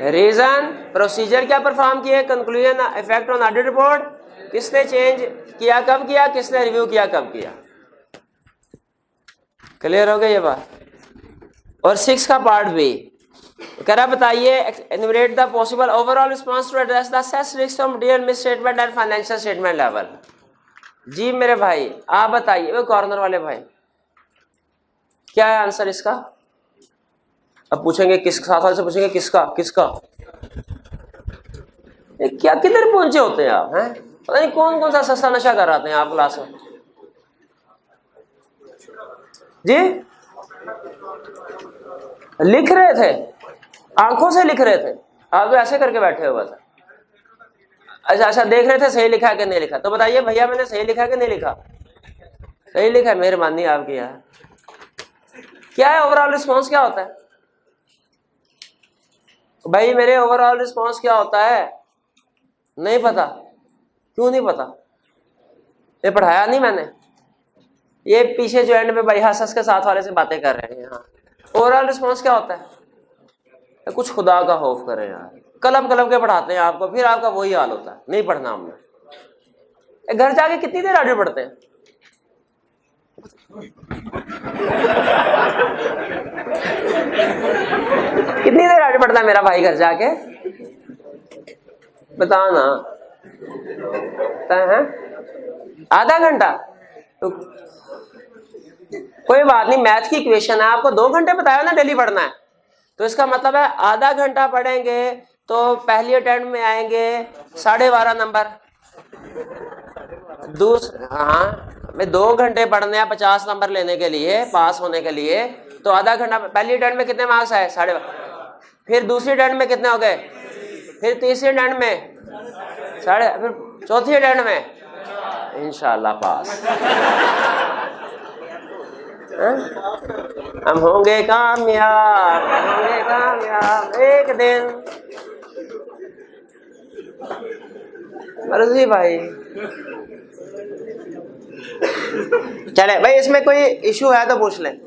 रीजन, प्रोसीजर क्या परफॉर्म किए, conclusion, effect on audit report, किसने चेंज किया कब किया, किसने रिव्यू किया कब किया। क्लियर हो गया ये बात? और 6 का पार्ट भी कह रहा बताइए enumerate the possible overall response to address the assessed risk of material misstatement and financial statement level. जी मेरे भाई आप बताइए, वो कॉर्नर वाले भाई क्या है आंसर इसका? अब पूछेंगे किस साथ वाले से पूछेंगे किसका किसका, क्या किधर पहुंचे होते हैं आप? हैं पता नहीं कौन कौन सा सस्ता नशा कर रहे हैं आप क्लास में। जी लिख रहे थे, आंखों से लिख रहे थे, आप तो ऐसे करके बैठे हुए थे। अच्छा अच्छा देख रहे थे सही लिखा है कि नहीं लिखा, तो बताइए भैया मैंने सही लिखा है कि नहीं लिखा? सही लिखा है, मेहरबानी आपकी यार। क्या है ओवरऑल रिस्पॉन्स, क्या होता है भाई? मेरे ओवरऑल रिस्पॉन्स क्या होता है नहीं पता। क्यों नहीं पता? ये पढ़ाया नहीं मैंने। ये पीछे जो एंड में भाई हंस के साथ वाले से बातें कर रहे हैं यहाँ। ओवरऑल रिस्पॉन्स क्या होता है? कुछ खुदा का खौफ करें यार, कलम कलम के पढ़ाते हैं आपको, फिर आपका वही हाल होता है, नहीं पढ़ना हमने। घर जाके कितनी देर ऑडिट पढ़ते हैं? कितनी देर ऑडिट पढ़ता है मेरा भाई घर जाके? बताओ ना। है आधा घंटा? तो कोई बात नहीं, मैथ की इक्वेशन है, आपको 2 घंटे बताया ना डेली पढ़ना है, तो इसका मतलब है आधा घंटा पढ़ेंगे तो पहली अटेम्प्ट में आएंगे 12.5 नंबर। दूसरा हाँ मैं 2 घंटे पढ़ने हैं 50 नंबर लेने के लिए, पास होने के लिए, तो आधा घंटा पहली अटेम्प्ट में कितने मार्क्स आए? 12.5। फिर दूसरी डंड में कितने हो गए, फिर तीसरी डंड में 3.5, फिर चौथी डंड में इंशाल्लाह पास। हम होंगे कामयाब, होंगे कामयाब एक दिन। मर्जी भाई। चले भाई, इसमें कोई इशू है तो पूछ लें,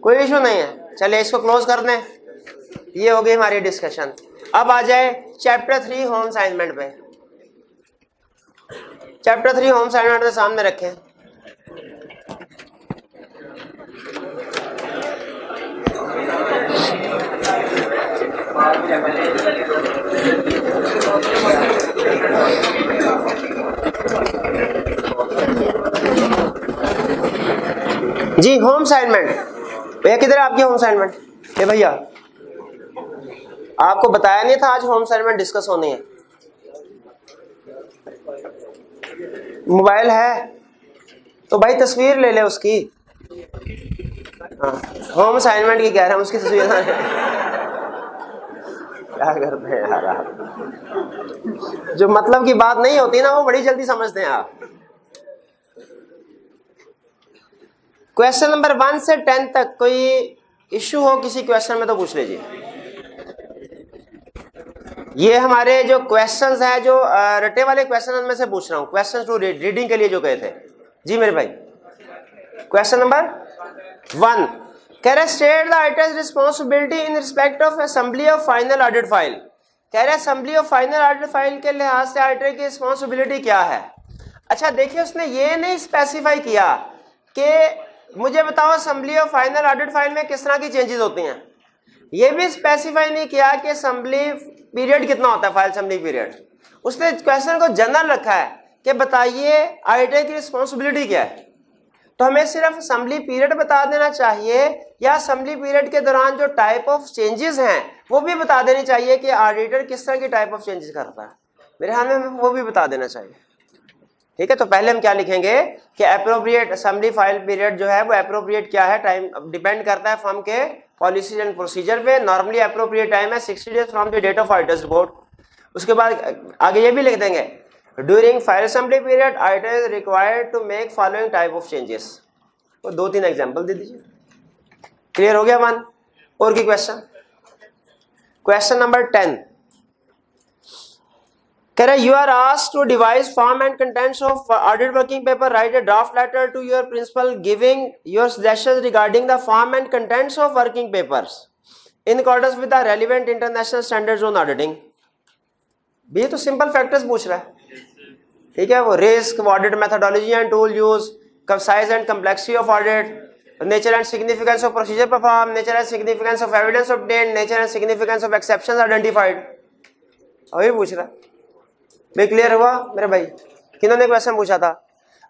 कोई इशू नहीं है। चले इसको क्लोज कर दें। ये हो गई हमारी डिस्कशन। अब आ जाए चैप्टर 3 होम असाइनमेंट पे। चैप्टर 3 होम असाइनमेंट के सामने रखें। जी होम असाइनमेंट भैया, किधर है आपकी होम असाइनमेंट? ए भैया, आपको बताया नहीं था आज होम असाइनमेंट डिस्कस होनी है। मोबाइल है तो भाई तस्वीर ले ले उसकी। हाँ, होम असाइनमेंट की कह रहे हैं, उसकी तस्वीर क्या करते हैं यार आप, जो मतलब की बात नहीं होती ना वो बड़ी जल्दी समझते हैं आप। क्वेश्चन नंबर 1 से 10 तक कोई इश्यू हो किसी क्वेश्चन में तो पूछ लीजिए। ये हमारे जो क्वेश्चंस है, जो रटे वाले क्वेश्चन उनमें से पूछ रहा हूँ, क्वेश्चन टू रीडिंग के लिए जो कहे थे। जी मेरे भाई, क्वेश्चन नंबर 1 कह रहे state the items responsibility in respect of assembly of final audit file. कह रहे assembly of final audit file के लिहाज से ऑडिटर की रिस्पॉन्सिबिलिटी क्या है। अच्छा देखिए, उसने ये नहीं स्पेसिफाई किया कि मुझे बताओ assembly of final audit file में किस तरह की चेंजेस होती हैं। ये भी स्पेसिफाई नहीं किया कि असेंबली पीरियड कितना होता है, फाइल असेंबली पीरियड। उसने क्वेश्चन को जनरल रखा है कि बताइए ऑडिटर की रिस्पॉन्सिबिलिटी क्या है। तो हमें सिर्फ असेंबली पीरियड बता देना चाहिए या असेंबली पीरियड के दौरान जो टाइप ऑफ चेंजेस हैं वो भी बता देनी चाहिए कि ऑडिटर किस तरह की टाइप ऑफ चेंजेस करता है। मेरे ख्याल में वो भी बता देना चाहिए। ठीक है, तो पहले हम क्या लिखेंगे कि एप्रोप्रिएट असेंबली फाइल पीरियड जो है वो एप्रोप्रिएट क्या है, टाइम डिपेंड करता है फर्म के पॉलिसीज एंड प्रोसीजर पे। नॉर्मली एप्रोप्रिएट टाइम है 60 days from the date of auditor's report. उसके बाद आगे ये भी लिख देंगे during file assembly period auditor is required to make following type of changes. तो 2-3 एग्जांपल दे दीजिए। क्लियर हो गया वन? और की क्वेश्चन? क्वेश्चन नंबर 10 कह रहा है you are asked to devise form and contents of audit working paper, write a draft letter to your principal giving your suggestions regarding the form and contents of working papers in accordance with the relevant international standards on auditing. ये तो simple factors पूछ रहा है। ठीक है, वो risk, audit methodology and tool use, size and complexity of audit, nature and significance of procedure performed, nature and significance of evidence obtained, nature and significance of exceptions identified। अभी पूछ रहा भाई, क्लियर हुआ मेरे भाई? किन्होंने क्वेश्चन पूछा था?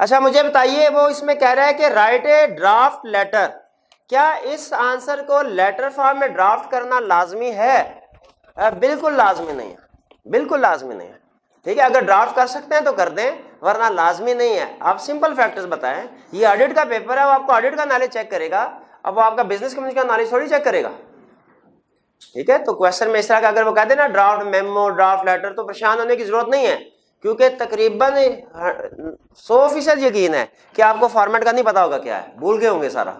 अच्छा मुझे बताइए, वो इसमें कह रहा है कि राइट ए ड्राफ्ट लेटर। क्या इस आंसर को लेटर फॉर्म में ड्राफ्ट करना लाजमी है? बिल्कुल लाजमी नहीं है, बिल्कुल लाजमी नहीं है। ठीक है, अगर ड्राफ्ट कर सकते हैं तो कर दें, वरना लाजमी नहीं है। आप सिंपल फैक्टर्स बताएं। ये ऑडिट का पेपर है, वो आपको ऑडिट का नॉलेज चेक करेगा, अब वो आपका बिजनेस कम्युनिकेशन का नॉलेज थोड़ी चेक करेगा। ठीक है, तो क्वेश्चन में इस तरह का अगर वो कहते हैं ना ड्राफ्ट मेमो, ड्राफ्ट लेटर, तो परेशान होने की जरूरत नहीं है, क्योंकि तकरीबन 100% यकीन है कि आपको फॉर्मेट का नहीं पता होगा क्या है, भूल गए होंगे सारा।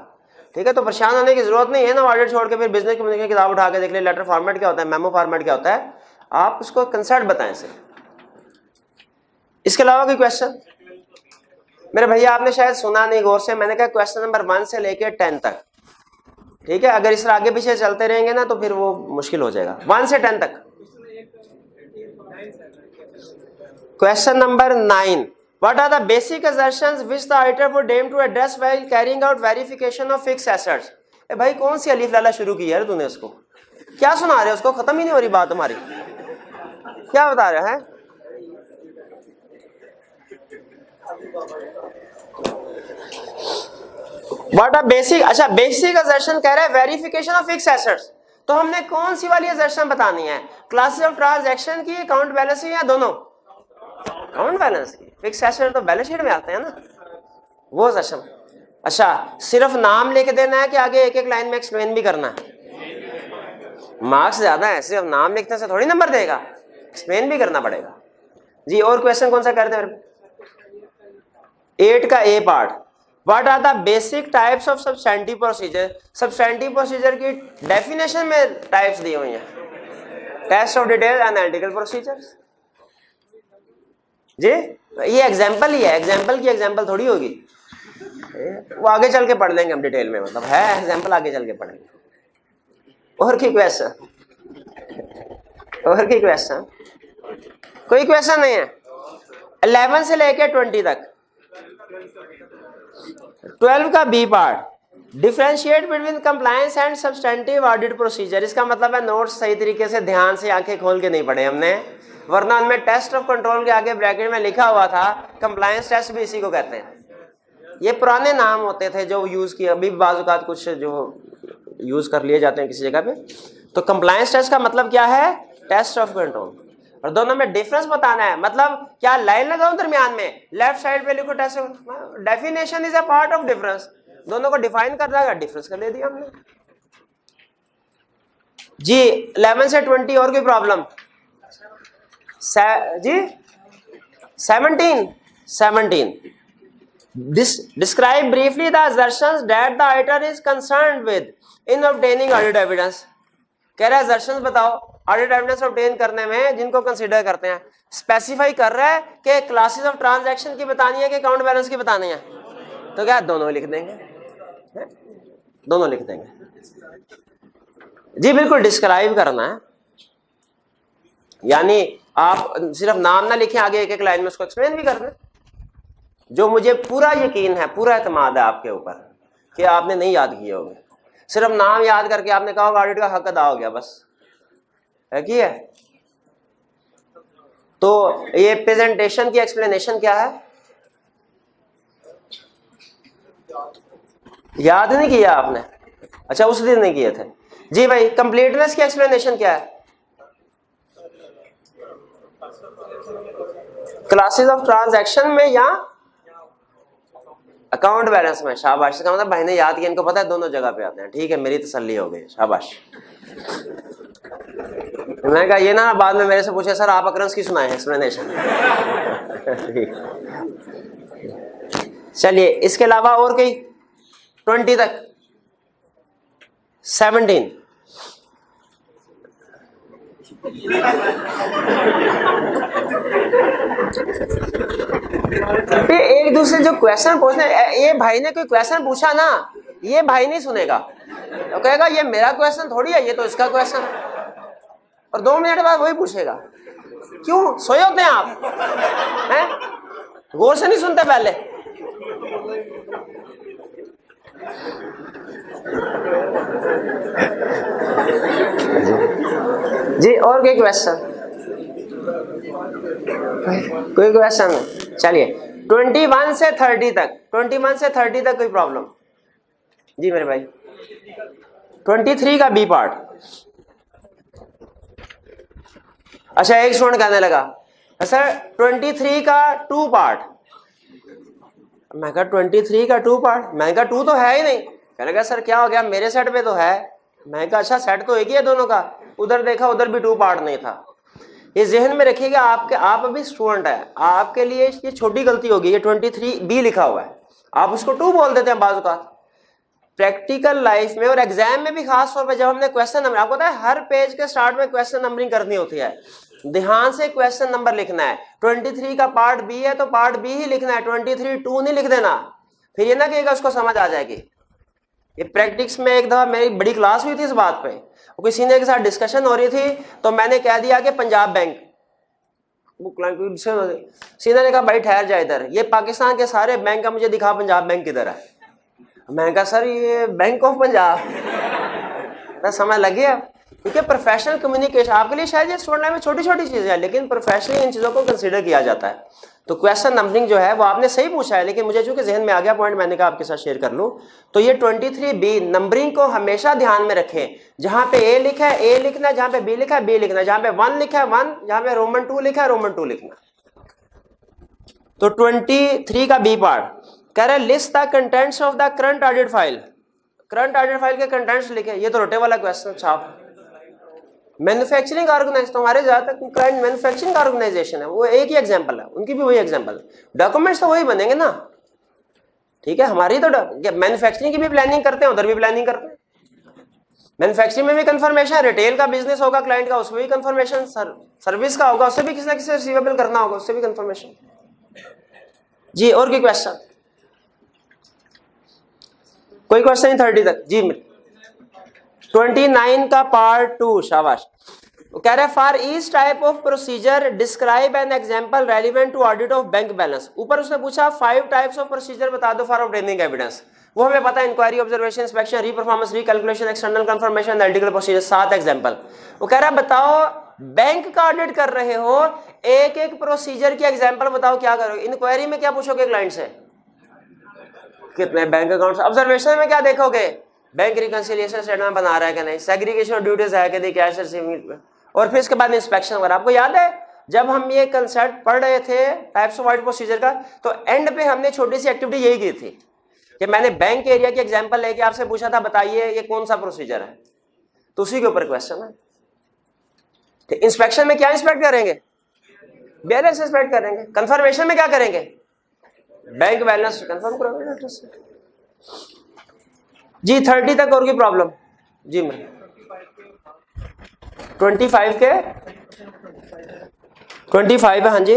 ठीक है, तो परेशान होने की जरूरत नहीं है ना। ऑडिट छोड़ के फिर बिजनेस कम्युनिकेशन की किताब उठा के देख ले, लेटर फॉर्मेट क्या होता है, मेमो फॉर्मेट क्या होता है, आप उसको कंसर्ट बताएं से। इसके अलावा कोई क्वेश्चन? मेरे भैया आपने शायद सुना नहीं गौर से, मैंने कहा क्वेश्चन नंबर 1 से लेकर 10 तक। ठीक है, अगर इस तरह आगे पीछे चलते रहेंगे ना तो फिर वो मुश्किल हो जाएगा। 1 से 10 तक। Question number 9 what are the basic assertions which the auditor would aim to address while carrying out verification of fixed assets. ए भाई कौन सी अलीफ लाला शुरू की है तूने? उसको क्या सुना रहे हो? उसको खत्म ही नहीं हो रही बात हमारी, क्या बता रहे हैं? व्हाट आर बेसिक, अच्छा बेसिक असर्शन कह रहा है वेरिफिकेशन ऑफ फिक्स्ड एसेट्स। तो हमने कौन सी वाली असर्शन बतानी है? क्लासेस ऑफ ट्रांजैक्शन की, अकाउंट बैलेंस की, या दोनों? अकाउंट बैलेंस की। फिक्स्ड एसेट तो बैलेंस शीट में आते हैं ना, वो असर्शन। अच्छा सिर्फ नाम लिख देना है कि आगे एक एक लाइन में एक्सप्लेन भी करना है? मार्क्स ज्यादा है, सिर्फ नाम लिखने से थोड़ी नंबर देगा, एक्सप्लेन भी करना पड़ेगा जी। और क्वेश्चन कौन सा करते हैं? 8 का A part, what are the basic types of substantive procedure. Substantive procedure की डेफिनेशन में टाइप्स दी हुई हैं, test of detail analytical procedures जी। ये एग्जांपल ही है, एग्जांपल की एग्जांपल थोड़ी होगी, वो आगे चल के पढ़ लेंगे हम डिटेल में, मतलब है एग्जांपल, आगे चल के पढ़ेंगे। और की क्वेश्चन, और की क्वेश्चन, कोई क्वेश्चन नहीं है? 11 से लेके 20 तक। 12 का B part, differentiate between compliance and substantive audit procedure. इसका मतलब है नोट्स सही तरीके से ध्यान से आंखें खोल के नहीं पढ़े हमने, वरना उनमें टेस्ट ऑफ कंट्रोल के आगे ब्रैकेट में लिखा हुआ था कंप्लायंस टेस्ट, भी इसी को कहते हैं। ये पुराने नाम होते थे जो यूज किए, अभी बाज़-औक़ात कुछ जो यूज कर लिए जाते हैं किसी जगह पे। तो कंप्लायंस टेस्ट का मतलब क्या है? Test of control. और दोनों में डिफरेंस बताना है, मतलब क्या लाइन लगाऊं दरमियान में, लेफ्ट साइड पे लिखो test, definition is a part of difference, दोनों को डिफाइन कर रहा है, डिफरेंस कर ले दिया हमने जी। 11 से 20 और कोई प्रॉब्लम जी? 17 describe briefly the assertions that the auditor is concerned with in obtaining audit evidence। कह रहा है assertions बताओ ऑडिट एविडेंस ऑब्टेन करने में जिनको कंसीडर करते हैं। स्पेसिफाई कर रहा है कि क्लासेस ऑफ ट्रांजैक्शन की बतानी है कि अकाउंट बैलेंस की बतानी है, तो क्या दोनों लिख देंगे, दोनों लिख देंगे जी। बिल्कुल डिस्क्राइब करना है, यानी आप सिर्फ नाम ना लिखें, आगे एक एक लाइन में उसको एक्सप्लेन भी करना है। जो मुझे पूरा यकीन है, पूरा एतमाद है आपके ऊपर कि आपने नहीं याद किए होंगे, सिर्फ नाम याद करके आपने कहा होगा ऑडिट का हक अदा हो गया, बस है कि है। तो ये प्रेजेंटेशन की एक्सप्लेनेशन क्या है? याद नहीं किया आपने? अच्छा, उस दिन नहीं किए थे जी भाई। कंप्लीटनेस की एक्सप्लेनेशन क्या है? क्लासेस ऑफ ट्रांजैक्शन में या अकाउंट बैलेंस में? शाबाश। इसका मतलब भाई ने याद किया, इनको पता है दोनों जगह पे आते हैं। ठीक है, मेरी तसल्ली हो गई, शाबाश। मैंने कहा ये ना बाद में मेरे से पूछे, सर आप अकरंस की सुनाए एक्सप्लेनेशन। चलिए, इसके अलावा और कोई 20 तक 17 एक दूसरे जो क्वेश्चन पूछने, ये भाई ने कोई क्वेश्चन पूछा ना, ये भाई नहीं सुनेगा, तो कहेगा ये मेरा क्वेश्चन थोड़ी है, ये तो इसका क्वेश्चन है, और 2 मिनट बाद वही पूछेगा। क्यों सोए होते हैं आप? हैं? गौर से नहीं सुनते पहले? जी, और कोई क्वेश्चन? कोई क्वेश्चन? चलिए 21 से 30 तक, 21 से 30 तक कोई प्रॉब्लम? जी मेरे भाई। 23 का बी पार्ट। अच्छा, एक स्टूडेंट कहने लगा सर 23 का 2 पार्ट। मैं कहा 23 का 2 पार्ट? मैं कहा 2 तो है ही नहीं। कहने लगा सर क्या हो गया, मेरे सेट पे तो है। मैं कहा अच्छा, सेट तो एक ही है दोनों का। उधर देखा, उधर भी 2 पार्ट नहीं था। ये जहन में रखिएगा, आप अभी स्टूडेंट है, आपके लिए ये छोटी गलती होगी। ये 23 बी लिखा हुआ है, आप उसको 2 बोल देते हैं बाजू का। प्रैक्टिकल लाइफ में और एग्जाम में भी खास तौर पे जब हमने क्वेश्चन नंबर, आपको पता है हर पेज के स्टार्ट में क्वेश्चन नंबरिंग करनी होती है, ध्यान से क्वेश्चन नंबर लिखना है। 23 का पार्ट बी है तो पार्ट बी ही लिखना है, 23 2 नहीं लिख देना। फिर ये ना कहिएगा उसको समझ आ जाएगी। ये प्रैक्टिस में एक दफा मेरी बड़ी क्लास हुई थी इस बात पे, कोई सीनियर के साथ डिस्कशन हो रही थी, तो मैंने कह दिया कि पंजाब बैंक। सीनियर ने कहा भाई ठहर जाए, इधर ये पाकिस्तान के सारे बैंक का मुझे दिखा, पंजाब बैंक किधर है। मैंने कहा सर ये बैंक ऑफ पंजाब। समझ लग गया, क्योंकि प्रोफेशनल कम्युनिकेशन आपके लिए शायद ये स्टूडेंट लाइफ में छोटी छोटी चीजें हैं, लेकिन प्रोफेशनली इन चीजों को कंसीडर किया जाता है। तो क्वेश्चन नंबरिंग जो है वो आपने सही पूछा है, लेकिन मुझे चूंकि जहन में आ गया पॉइंट, मैंने कहा आपके साथ शेयर कर लूं। तो ये 23 बी नंबरिंग को हमेशा ध्यान में रखें। जहां पे ए लिखा है ए लिखना है, जहां पे बी लिखा है बी लिखना है, जहां पे 1 लिखा है 1, जहां पे रोमन 2 लिखा है रोमन 2 लिखना। तो 23 का बी पार्ट कह रहे list the contents of the current audit file. Current audit file के कंटेंट्स लिखे, ये तो रोटे वाला क्वेश्चन छाप मैन्युफैक्चरिंग ऑर्गेनाइजेशन, हमारे ज्यादातर क्लाइंट मैन्युफैक्चरिंग ऑर्गेनाइजेशन है, वो एक ही एग्जांपल है, उनकी भी वही एग्जांपल है, डॉक्यूमेंट्स तो वही बनेंगे ना, ठीक है। हमारी तो मैन्युफैक्चरिंग की भी प्लानिंग करते हैं, उधर भी प्लानिंग करते हैं, मैन्युफैक्चरिंग में भी कंफर्मेशन, रिटेल का बिजनेस होगा क्लाइंट का, उसमें भी कंफर्मेशन, सर्विस का होगा उससे भी किसी ना किसी रिसीवेबल करना होगा, उससे भी कंफर्मेशन। जी और कोई क्वेश्चन? कोई क्वेश्चन 30 तक? जी 29 का पार्ट 2, शाबाश। कह रहा है for each type of procedure describe an example relevant to audit of bank balance. ऊपर उसने पूछा 5 टाइप्स ऑफ प्रोसीजर बता दो फॉर ऑब्टेनिंग एविडेंस, वो हमें पता है, inquiry, observation, inspection, reperformance, recalculation, external confirmation, analytical procedure, 7 example. वो कह रहा है बताओ बैंक का ऑडिट कर रहे हो, एक एक प्रोसीजर की एग्जांपल बताओ, क्या करोगे? इंक्वायरी में क्या पूछोगे क्लाइंट से? कितने बैंक अकाउंट्स। ऑब्जर्वेशन में क्या देखोगे? बैंक रिकंसिलिएशन स्टेटमेंट बना रहा है कि नहीं, सेग्रीगेशन ऑफ ड्यूटीज है कि नहीं, कैश रिसीविंग, और फिर इसके बाद इंस्पेक्शन वगैरह। आपको याद है जब हम ये कंसेप्ट पढ़ रहे थे टाइप्स ऑफ ऑडिट प्रोसीजर का, तो एंड पे हमने छोटी सी एक्टिविटी यही की थी कि मैंने बैंक एरिया की एग्जांपल लेके आपसे पूछा था बताइए ये कौन सा प्रोसीजर है, तो उसी के ऊपर क्वेश्चन है। इंस्पेक्शन में क्या इंस्पेक्ट करेंगे? बैलेंस इंस्पेक्ट करेंगे। कंफर्मेशन में क्या करेंगे? बैंक बैलेंस कंफर्म करोगे से। जी 30 तक और की प्रॉब्लम? जी मैं 25 के 25 है। हाँ जी,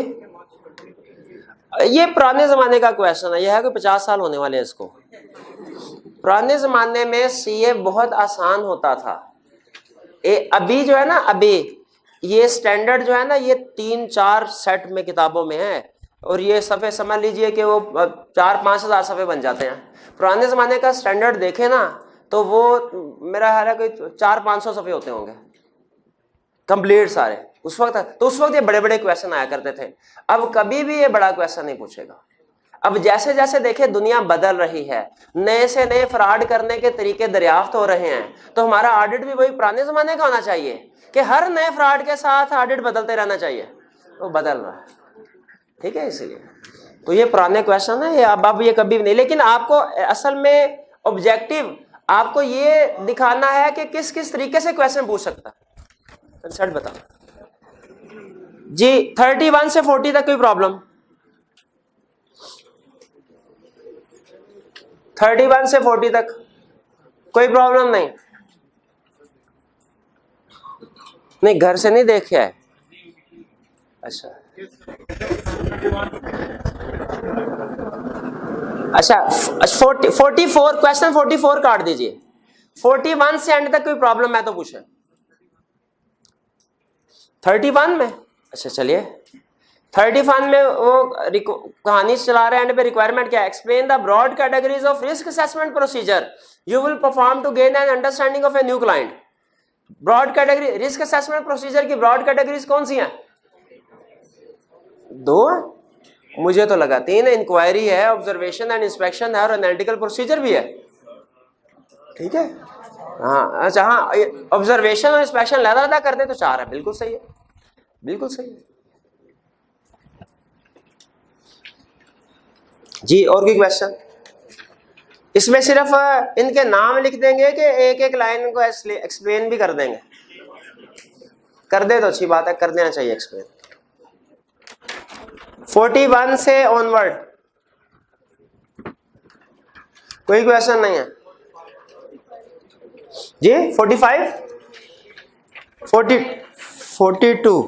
ये पुराने जमाने का क्वेश्चन है, यह है कोई 50 साल होने वाले हैं इसको। पुराने जमाने में सीए बहुत आसान होता था, अभी जो है ना, अभी ये स्टैंडर्ड जो है ना, ये 3-4 सेट में किताबों में है, और ये सफ़े समझ लीजिए कि वो 4-5 हज़ार सफ़े बन जाते हैं। पुराने ज़माने का स्टैंडर्ड देखे ना तो वो मेरा ख्याल है कोई 400-500 सफ़े होते होंगे कंप्लीट सारे उस वक्त। तो उस वक्त ये बड़े बड़े क्वेश्चन आया करते थे, अब कभी भी ये बड़ा क्वेश्चन नहीं पूछेगा। अब जैसे जैसे देखे दुनिया बदल रही है, नए से नए फ्रॉड करने के तरीके दरियाफ्त हो रहे हैं, तो हमारा ऑडिट भी वही पुराने ज़माने का होना चाहिए कि हर नए फ्रॉड के साथ ऑडिट बदलते रहना चाहिए। वो बदल रहा है, ठीक है, इसलिए तो ये पुराने क्वेश्चन है, ये अब ये कभी भी नहीं। लेकिन आपको असल में ऑब्जेक्टिव आपको ये दिखाना है कि किस किस तरीके से क्वेश्चन पूछ सकता है। कंसेप्ट बता जी। 31 से 40 तक कोई प्रॉब्लम? 31 से 40 तक कोई प्रॉब्लम नहीं? नहीं, घर से नहीं देखे है। अच्छा अच्छा 44 क्वेश्चन 44 काट दीजिए। 41 से एंड तक कोई प्रॉब्लम मैं तो पूछे 31 में। अच्छा चलिए 31 में वो कहानी चला रहे हैं, एंड पे रिक्वायरमेंट क्या है? Explain the broad categories of risk assessment procedure you will perform to gain an understanding of a new client. Broad category risk assessment procedure की ब्रॉड कैटेगरीज कौन सी हैं? 2, मुझे तो लगा 3 है। इंक्वायरी है, ऑब्जर्वेशन एंड इंस्पेक्शन है, और एनालिटिकल प्रोसीजर भी है, ठीक है। हाँ अच्छा, हाँ ऑब्जर्वेशन और इंस्पेक्शन लहदा करते तो 4 है। बिल्कुल सही है, बिल्कुल सही है जी। और कोई क्वेश्चन? इसमें सिर्फ इनके नाम लिख देंगे कि एक एक लाइन को एक्सप्लेन भी कर देंगे? कर दे तो अच्छी बात है, कर देना चाहिए एक्सप्लेन। 41 से ऑनवर्ड कोई क्वेश्चन नहीं है जी। 45 42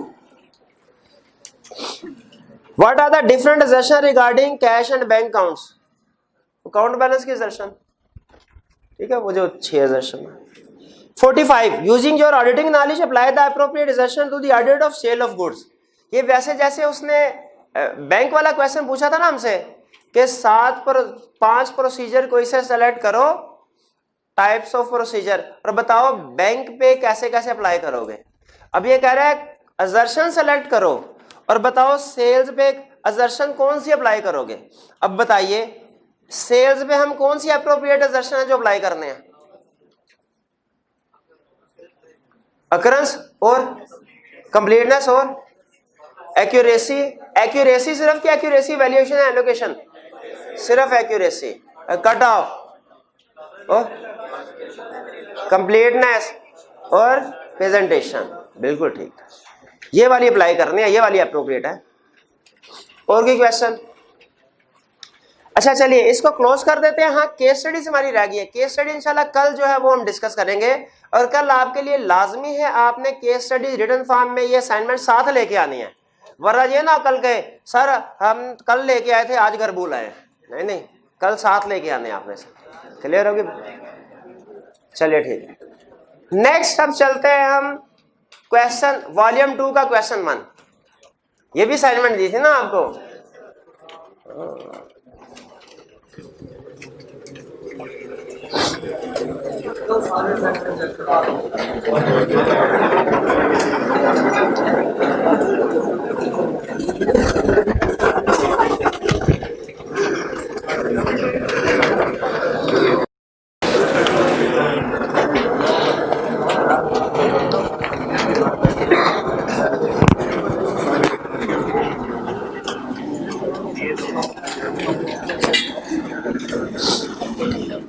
what are the different assertion regarding cash and bank accounts? Account balance की assertion, ठीक है, वो जो 6 assertion है। 45 using your auditing knowledge apply the appropriate assertion to the audit of sale of goods. ये वैसे जैसे उसने बैंक वाला क्वेश्चन पूछा था ना हमसे कि 5 प्रोसीजर कोई से सेलेक्ट करो, टाइप्स ऑफ प्रोसीजर, और बताओ बैंक पे कैसे कैसे अप्लाई करोगे। अब ये कह रहा है असर्शन सेलेक्ट करो और बताओ सेल्स पे असर्शन कौन सी अप्लाई करोगे। अब बताइए सेल्स पे हम कौन सी अप्रोप्रिएट असर्शन है जो अप्लाई करने हैं? अकरेंस और कंप्लीटनेस और एक्यूरेसी। एक्यूरेसी सिर्फ क्या? एक्यूरेसी वैल्यूएशन है, एलोकेशन सिर्फ एक्यूरेसी। कट ऑफ और कंप्लीटनेस और प्रेजेंटेशन। बिल्कुल ठीक, ये वाली अप्लाई करनी है, ये वाली अप्रोप्रिएट है। और कोई क्वेश्चन? अच्छा चलिए इसको क्लोज कर देते हैं। हाँ केस स्टडीज हमारी रह गई है, केस स्टडी इंशाल्लाह कल जो है वो हम डिस्कस करेंगे। और कल आपके लिए लाजमी है आपने केस स्टडी रिटन फॉर्म में ये असाइनमेंट साथ लेके आनी है, वरना ये ना कल गए सर हम कल लेके आए थे आज घर भूल आए, नहीं नहीं कल साथ लेके आने आपने से। क्लियर होगी? चलिए ठीक है। नेक्स्ट अब चलते हैं हम क्वेश्चन वॉल्यूम 2 का क्वेश्चन 1। ये भी असाइनमेंट दी थी ना आपको।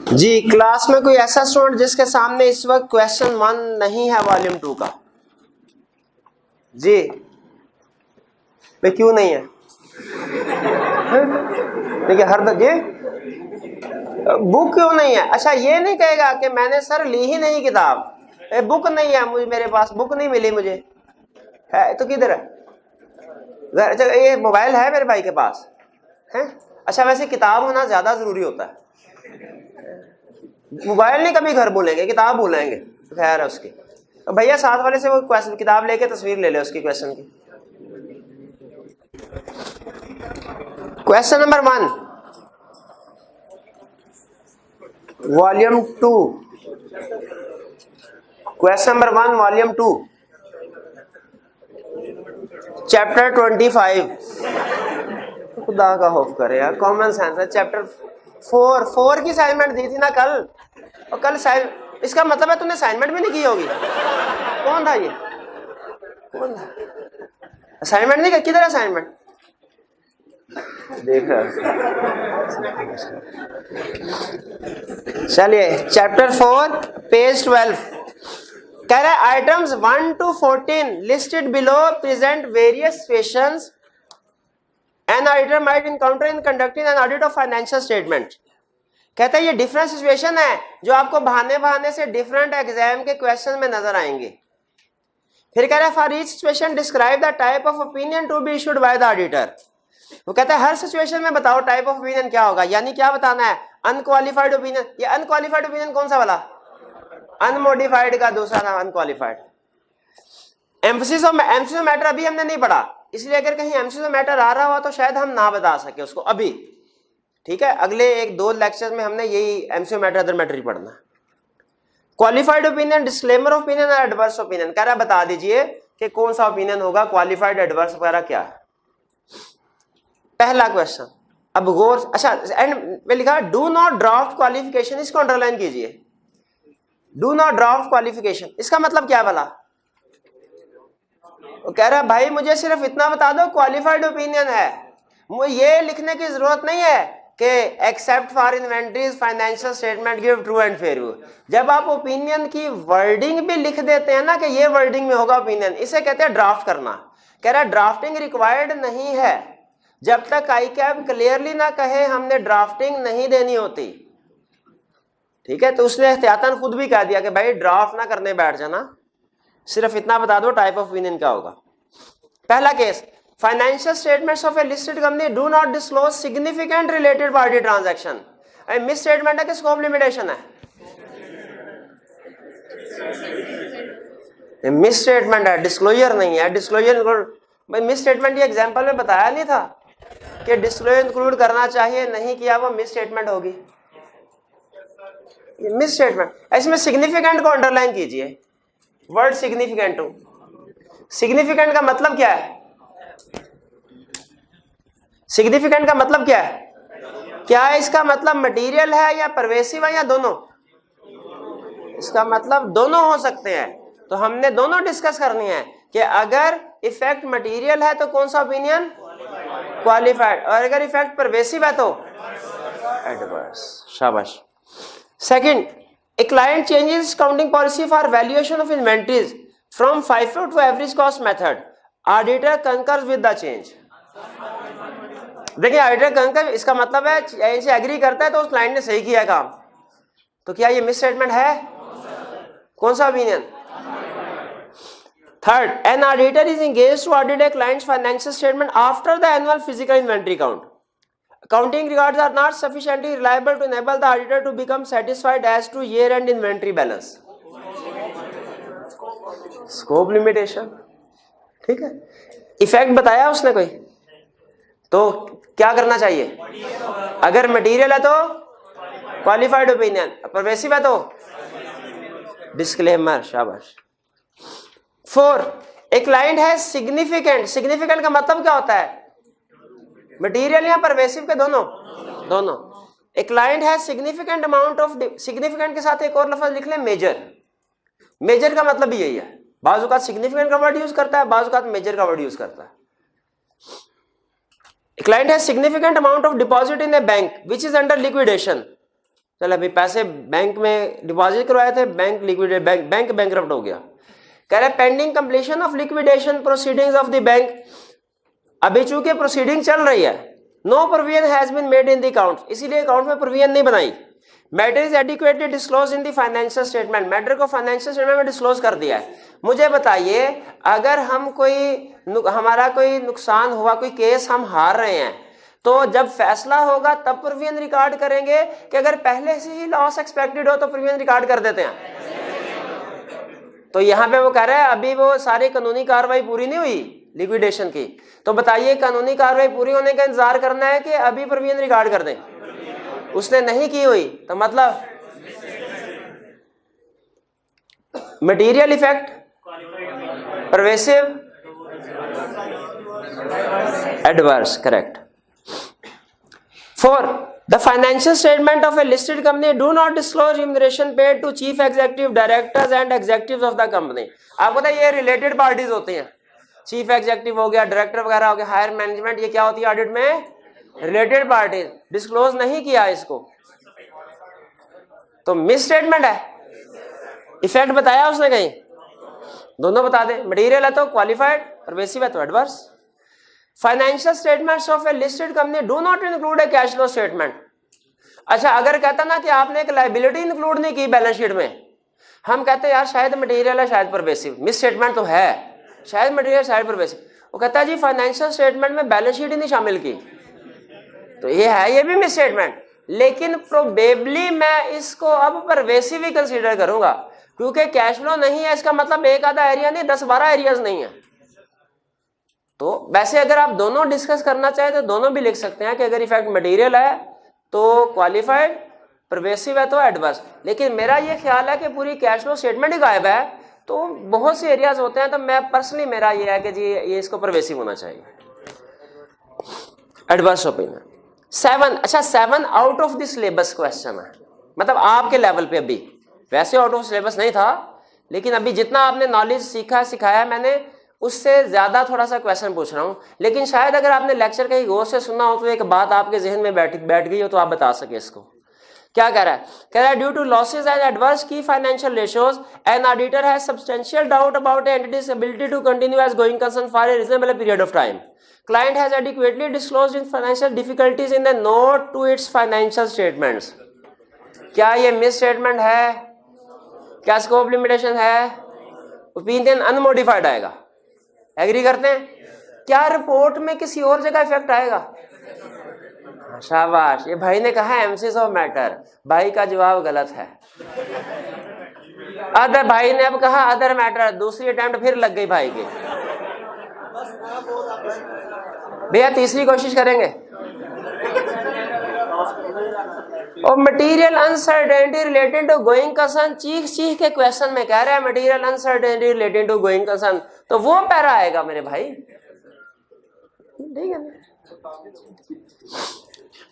जी क्लास में कोई ऐसा स्टूडेंट जिसके सामने इस वक्त क्वेश्चन 1 नहीं है वॉल्यूम 2 का? जी भाई क्यों नहीं है? देखिए हर जी बुक क्यों नहीं है? अच्छा ये नहीं कहेगा कि मैंने सर ली ही नहीं किताब, बुक नहीं है मुझे, मेरे पास बुक नहीं मिली मुझे, है तो किधर है? अच्छा ये मोबाइल है मेरे भाई के पास है? अच्छा वैसे किताब होना ज्यादा जरूरी होता है, मोबाइल नहीं कभी घर भूलेंगे, किताब भूलेंगे, खैर है उसकी। तो भैया साथ वाले से वो क्वेश्चन किताब लेके तस्वीर ले ले उसकी क्वेश्चन की। Question number 1 volume 2, question number 1 volume 2 chapter 25। खुदा का खौफ करे यार, कॉमन सेंस है। चैप्टर 4 की असाइनमेंट दी थी ना कल, और कल इसका मतलब है तूने असाइनमेंट भी नहीं की होगी। कौन था ये? कौन था? असाइनमेंट नहीं, किधर असाइनमेंट देख रहा? चलिए चैप्टर 4 पेज 12 कह रहा है items 1 to 14 listed below present various situations an auditor might encounter in conducting an audit of financial statement. कहता है ये डिफरेंट सिचुएशन है जो आपको बहाने बहाने से डिफरेंट एग्जाम के क्वेश्चन में नजर आएंगे। फिर कह रहा है for each situation describe the type of opinion to be issued by the auditor. वो कहता है हर सिचुएशन में बताओ टाइप ऑफ ओपिनियन क्या होगा, यानी क्या बताना है? Unqualified opinion. ये अनक्वालिफाइड ओपिनियन कौन सा वाला? अनमोडिफाइड का दूसरा नाम अनक्वालिफाइड। एम्फसिस ऑफ मैटर अभी हमने नहीं पढ़ा, इसलिए अगर कहीं एम्फसिस ऑफ मैटर आ रहा हुआ तो शायद हम ना बता सके उसको अभी, ठीक है? अगले 1-2 लेक्चर में हमने यही एम्फसिस मैटर अदर मैटर ही पढ़ना। क्वालिफाइड ओपिनियन, डिस्क्लेमर ओपिनियन और एडवर्स ओपिनियन। कह रहा बता दीजिए कि कौन सा ओपिनियन होगा, क्वालिफाइड, एडवर्स वगैरह क्या है। पहला क्वेश्चन अब गौर, अच्छा एंड में लिखा डू नॉट ड्राफ्ट क्वालिफिकेशन, इसको अंडरलाइन कीजिए। डू नॉट ड्राफ्ट क्वालिफिकेशन इसका मतलब क्या भला? वो कह रहा है भाई मुझे सिर्फ इतना बता दो क्वालिफाइड ओपिनियन है, मुझे ये लिखने की जरूरत नहीं है कि except for inventories financial statement give true and fair view. जब आप ओपिनियन की वर्डिंग भी लिख देते हैं ना कि ये वर्डिंग में होगा ओपिनियन, इसे कहते हैं ड्राफ्ट करना। कह रहा है ड्राफ्टिंग रिक्वायर्ड नहीं है जब तक आईकैब क्लियरली ना कहे हमने ड्राफ्टिंग नहीं देनी होती, ठीक है? तो उसने एहतियातन खुद भी कह दिया कि भाई ड्राफ्ट ना करने बैठ जाना, सिर्फ इतना बता दो टाइप ऑफ ओपिनियन क्या होगा। पहला case financial statements of A listed company do not disclose significant related party transaction. Miss statement है कि स्कोप लिमिटेशन है? मिस स्टेटमेंट है, डिस्क्लोजर नहीं है। डिस्क्लोजर भाई मिस स्टेटमेंट ये एग्जांपल में बताया नहीं था कि डिस्क्लोजर इंक्लूड करना चाहिए, नहीं किया वो मिस स्टेटमेंट होगी। मिस स्टेटमेंट, इसमें सिग्निफिकेंट को अंडरलाइन कीजिए, वर्ड सिग्निफिकेंट। सिग्निफिकेंट का मतलब क्या है? सिग्निफिकेंट का मतलब क्या है? क्या इसका मतलब मटेरियल है या परवेसिव है या दोनों? इसका मतलब दोनों हो सकते हैं, तो हमने दोनों डिस्कस करनी है कि अगर इफेक्ट मटेरियल है तो कौन सा ओपिनियन? क्वालिफाइड, और अगर इफेक्ट परवेसिव है तो एडवर्स। शाबाश। Second, a client changes accounting policy for valuation of inventories from FIFO to average cost method, auditor concurs with the change. देखिए ऑडिटर कंकर, इसका मतलब है चेंज से एग्री करता है तो उस क्लाइंट ने सही किया है काम। तो क्या ये मिस स्टेटमेंट है? कौन सा opinion? Third, an auditor is engaged to audit a client's financial statement after the annual physical inventory count. Accounting records are not sufficiently reliable to enable the auditor to become satisfied as to year-end inventory balance. Scope limitation, ठीक है। Effect बताया उसने कोई, तो क्या करना चाहिए? अगर मटेरियल है तो क्वालिफाइड ओपिनियन, परवेसिव है तो डिस्क्लेमर। शाबाश। 4, ए क्लाइंट है सिग्निफिकेंट। सिग्निफिकेंट का मतलब क्या होता है? मटेरियल या परवेसिव के दोनों? दोनों। ए क्लाइंट है सिग्निफिकेंट अमाउंट ऑफ, सिग्निफिकेंट के साथ एक और लफ्ज लिख ले, मेजर। मेजर का मतलब भी यही है, बाजुकात सिग्निफिकेंट का वर्ड यूज करता है, बाजुकात मेजर का वर्ड यूज करता है। ए क्लाइंट है significant amount of deposit in A bank which is under liquidation. चल अभी पैसे बैंक में डिपॉजिट करवाए थे, बैंक लिक्विडेट, बैंक बैंकरप्ट हो गया। कह रहे pending completion of liquidation proceedings of the bank, अभी चूंकि प्रोसीडिंग चल रही है, no provision has been made in the account, इसीलिए अकाउंट में प्रोविजन नहीं बनाई। Matter is adequately disclose in the financial statement, matter को फाइनेंशियल स्टेटमेंट में डिस्क्लोज कर दिया है। मुझे बताइए, अगर हम हमारा कोई नुकसान हुआ, कोई केस हम हार रहे हैं, तो जब फैसला होगा तब प्रोविजन रिकॉर्ड करेंगे कि अगर पहले से ही लॉस एक्सपेक्टेड हो तो प्रोविजन रिकॉर्ड कर देते हैं? तो यहाँ पे वो कह रहा है अभी वो सारी कानूनी कार्रवाई पूरी नहीं हुई लिक्विडेशन की, तो बताइए कानूनी कार्रवाई पूरी होने का इंतजार करना है कि अभी प्रोविजन रिकॉर्ड कर दें? उसने नहीं की हुई, तो मतलब material effect, pervasive, adverse, correct. 4, the financial statement of a listed company do not disclose remuneration paid to chief executive, directors and executives of the company। आपको पता है ये रिलेटेड पार्टीज होते हैं, चीफ एग्जीक्यूटिव हो गया, डायरेक्टर वगैरह हो गया, हायर मैनेजमेंट, ये क्या होती है ऑडिट में? Related parties. डिस्क्लोज नहीं किया इसको तो मिस स्टेटमेंट है। इफेक्ट बताया उसने कहीं? दोनों बता दे। मटेरियल है तो क्वालिफाइड, परवेसिव है तो adverse. Financial statements of A listed company do not include A cash flow statement. अच्छा, अगर कहता ना कि आपने एक लायबिलिटी इंक्लूड नहीं की बैलेंस शीट में, हम कहते हैं यार शायद मटेरियल है शायद परवेसिव, मिस स्टेटमेंट तो है, शायद मटेरियल शायद परवेसिव। वो कहता है जी फाइनेंशियल स्टेटमेंट में बैलेंस शीट ही नहीं शामिल की, तो ये है, ये भी मिस स्टेटमेंट। लेकिन प्रोबेबली मैं इसको अब परवेसिव ही कंसीडर करूंगा, क्योंकि कैश फ्लो नहीं है, इसका मतलब एक आधा एरिया नहीं, 10-12 एरियाज नहीं है। तो वैसे अगर आप दोनों डिस्कस करना चाहे तो दोनों भी लिख सकते हैं कि अगर इफेक्ट मटेरियल है तो क्वालिफाइड, परवेसिव है तो एडवर्स। लेकिन मेरा ये ख्याल है कि पूरी कैश फ्लो स्टेटमेंट ही गायब है, तो बहुत से एरियाज होते हैं, तो मैं पर्सनली मेरा ये है कि जी ये इसको परवेसिव होना चाहिए, एडवर्स ओपिनियन। 7, अच्छा 7 out of the syllabus question है, मतलब आपके लेवल पे, अभी वैसे आउट ऑफ सिलेबस नहीं था, लेकिन अभी जितना आपने नॉलेज सीखा सिखाया मैंने, उससे ज्यादा थोड़ा सा क्वेश्चन पूछ रहा हूं। लेकिन शायद अगर आपने लेक्चर कहीं गौर से सुना हो तो एक बात आपके जहन में बैठ गई हो तो आप बता सके इसको। क्या कह रहा है? कह रहा है due to losses and adverse key financial ratios an auditor has substantial doubt about entities ability to continue as going concern for a reasonable period of time. Client has adequately disclosed in financial difficulties in the note to its financial statements. क्या ये misstatement है? क्या scope limitation है? Opinion unmodified आएगा। Agree करते हैं? क्या report में किसी और जगह इफेक्ट आएगा? शाबाश, ये भाई ने कहा एम्फेसिस ऑफ मैटर, भाई का जवाब गलत है। अदर, भाई ने अब कहा अदर मैटर, दूसरी अटेम्प्ट फिर लग गई भाई की। भैया तीसरी कोशिश करेंगे। और material uncertainty related to going concern, चीख के क्वेश्चन में कह रहा है material uncertainty related to going concern, तो वो पैरा आएगा मेरे भाई, ठीक है ना?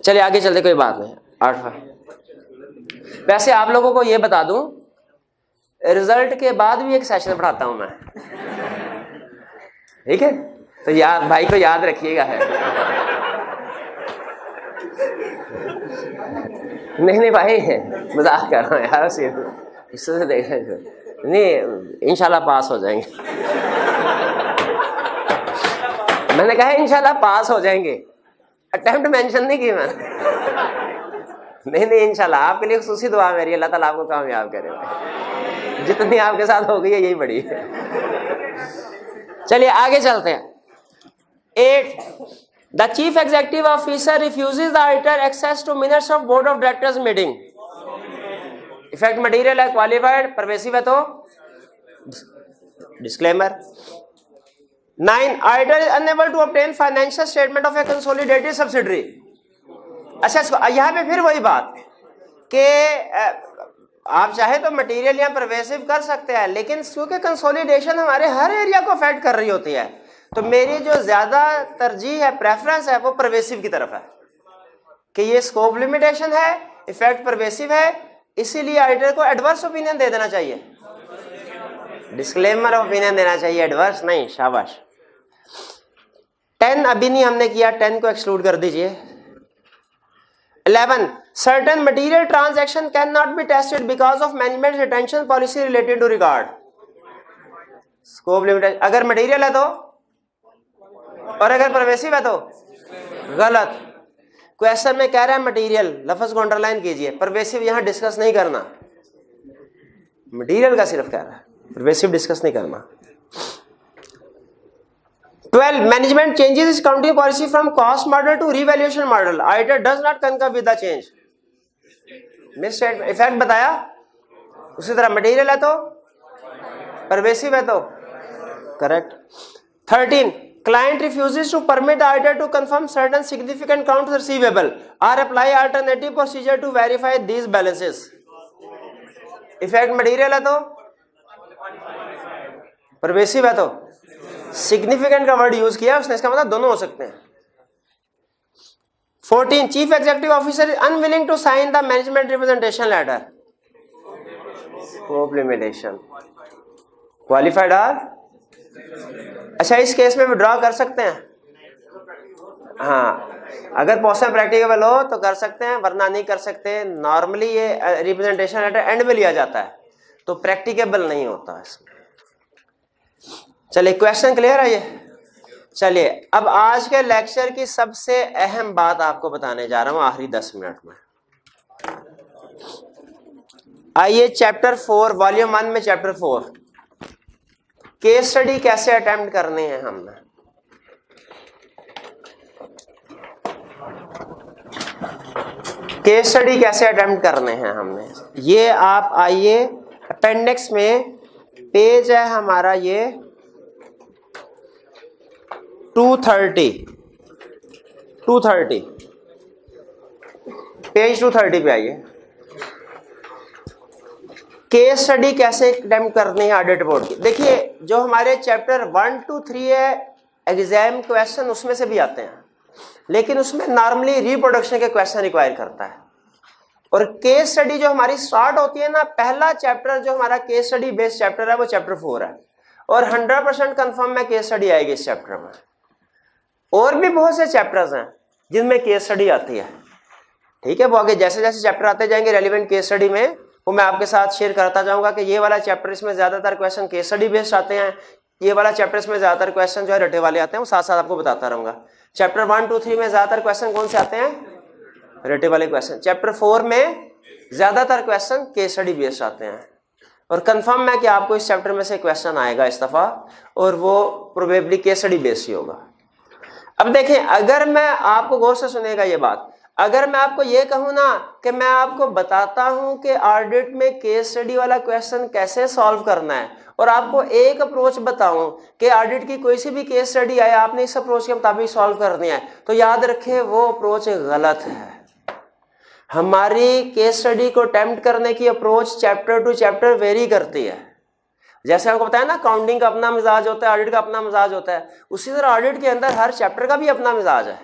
चलिए आगे चलते, कोई बात नहीं। 8वां। वैसे आप लोगों को ये बता दूं, रिजल्ट के बाद भी एक सेशन पढ़ाता हूं मैं, ठीक है? तो याद, भाई को याद रखिएगा है। नहीं भाई, मजाक कर रहा हूँ यार, इससे देख रहे नहीं, इंशाल्लाह पास हो जाएंगे। मैंने कहा इंशाल्लाह पास हो जाएंगे, अटेम्प्ट मेंशन नहीं की मैंने। नहीं, इंशाल्लाह आपके लिए खुसूसी दुआ मेरी, अल्लाह ताला आपको कामयाब करे। जितनी आपके साथ हो गई है यही बड़ी है। चलिए आगे चलते हैं। 8, the chief executive officer refuses the auditor access to minutes of board of directors meeting. Effect material है क्वालिफाइड, परवेसिव है तो disclaimer. 9, auditor is unable to obtain financial statement of a consolidated subsidiary. अच्छा, यहाँ पे फिर वही बात कि आप चाहे तो मटेरियल या परवेसिव कर सकते हैं, लेकिन क्योंकि कंसोलिडेशन हमारे हर एरिया को अफेक्ट कर रही होती है, तो मेरी जो ज्यादा तरजीह है, प्रेफरेंस है, वो परवेसिव की तरफ है कि ये स्कोप लिमिटेशन है, इफेक्ट परवेसिव है, इसीलिए ऑडिटर को एडवर्स ओपिनियन दे देना चाहिए, डिस्क्लेमर ओपिनियन देना चाहिए, एडवर्स नहीं। शाबाश। 10 अभी नहीं हमने किया, 10 को एक्सक्लूड कर दीजिए। 11, certain material transaction cannot be tested because of management retention policy related to regard scope limitation। अगर मटेरियल है तो, और अगर परवेसिव है तो गलत। क्वेश्चन में कह रहा है मटेरियल, लफ्ज को अंडरलाइन कीजिए, परवेसिव यहां डिस्कस नहीं करना, मटेरियल का सिर्फ कह रहा है, परवेसिव डिस्कस नहीं करना। 12, management changes its accounting policy from cost model to revaluation model. Auditor does not concur with the change. Misstatement, effect बताया। उसी तरह मटेरियल है तो, परवेसिव है तो correct. 13, client refuses to permit the auditor to confirm certain significant accounts receivable or apply alternative procedure to verify these balances. Effect material है तो, pervasive है तो, सिग्निफिकेंट का वर्ड यूज किया उसने, इसका मतलब दोनों हो सकते हैं। 14, chief executive officer is unwilling to sign the management representation letter. Scope limitation, qualified are. अच्छा, इस केस में विड्रॉ कर सकते हैं, हाँ, अगर पॉसिबल प्रैक्टिकेबल हो तो कर सकते हैं, वरना नहीं कर सकते। नॉर्मली ये रिप्रेजेंटेशन लेटर एंड में लिया जाता है, तो प्रैक्टिकेबल नहीं होता इसमें। चलिए, क्वेश्चन क्लियर है ये। चलिए, अब आज के लेक्चर की सबसे अहम बात आपको बताने जा रहा हूं आखिरी 10 मिनट में। आइए चैप्टर 4 वॉल्यूम 1 में, चैप्टर 4 केस स्टडी कैसे अटेम्प्ट करने हैं हमने। केस स्टडी कैसे अटेम्प्ट करने हैं हमने, ये आप आइए अपेंडिक्स में पेज है हमारा ये 230 पेज 230 पे आइए। केस स्टडी कैसे अटेम्प्ट करनी है ऑडिट बोर्ड की। देखिए, जो हमारे चैप्टर 1 to 3 है एग्जाम क्वेश्चन उसमें से भी आते हैं, लेकिन उसमें नॉर्मली रिप्रोडक्शन के क्वेश्चन रिक्वायर करता है। और केस स्टडी जो हमारी स्टार्ट होती है ना, पहला चैप्टर जो हमारा केस स्टडी बेस्ड चैप्टर है वो चैप्टर 4 है, और 100% कंफर्म है केस स्टडी आएगी इस चैप्टर में। और भी बहुत से चैप्टर्स हैं जिनमें केस स्टडी आती है, ठीक है। वो आगे जैसे जैसे चैप्टर आते जाएंगे रेलिवेंट केस स्टडी में, वो मैं आपके साथ शेयर करता जाऊंगा कि ये वाला चैप्टर इसमें ज्यादातर क्वेश्चन केस स्टडी बेस्ड आते हैं, ये वाला चैप्टर इसमें ज्यादातर क्वेश्चन जो है रटे वाले आते हैं, वो साथ साथ आपको बताता रहूंगा। चैप्टर 1 to 3 में ज्यादातर क्वेश्चन कौन से आते हैं, रटे वाले क्वेश्चन। चैप्टर 4 में ज्यादातर क्वेश्चन केस स्टडी बेस्ड आते हैं, और कंफर्म है कि आपको इस चैप्टर में से क्वेश्चन आएगा इस दफा, और वो प्रोबेबली केस स्टडी बेस्ड ही होगा। अब देखें, अगर मैं आपको गौर से सुनेगा ये बात, अगर मैं आपको ये कहूँ ना कि मैं आपको बताता हूं कि ऑडिट में केस स्टडी वाला क्वेश्चन कैसे सॉल्व करना है, और आपको एक अप्रोच बताऊं कि ऑडिट की कोई सी भी केस स्टडी आए आपने इस अप्रोच के मुताबिक सॉल्व करनी है, तो याद रखें वो अप्रोच गलत है। हमारी केस स्टडी को अटेम्प्ट करने की approach chapter two chapter very करती है। जैसे आपको बताया ना, काउंटिंग का अपना मिजाज होता है, ऑडिट का अपना मिजाज होता है, उसी तरह ऑडिट के अंदर हर चैप्टर का भी अपना मिजाज है।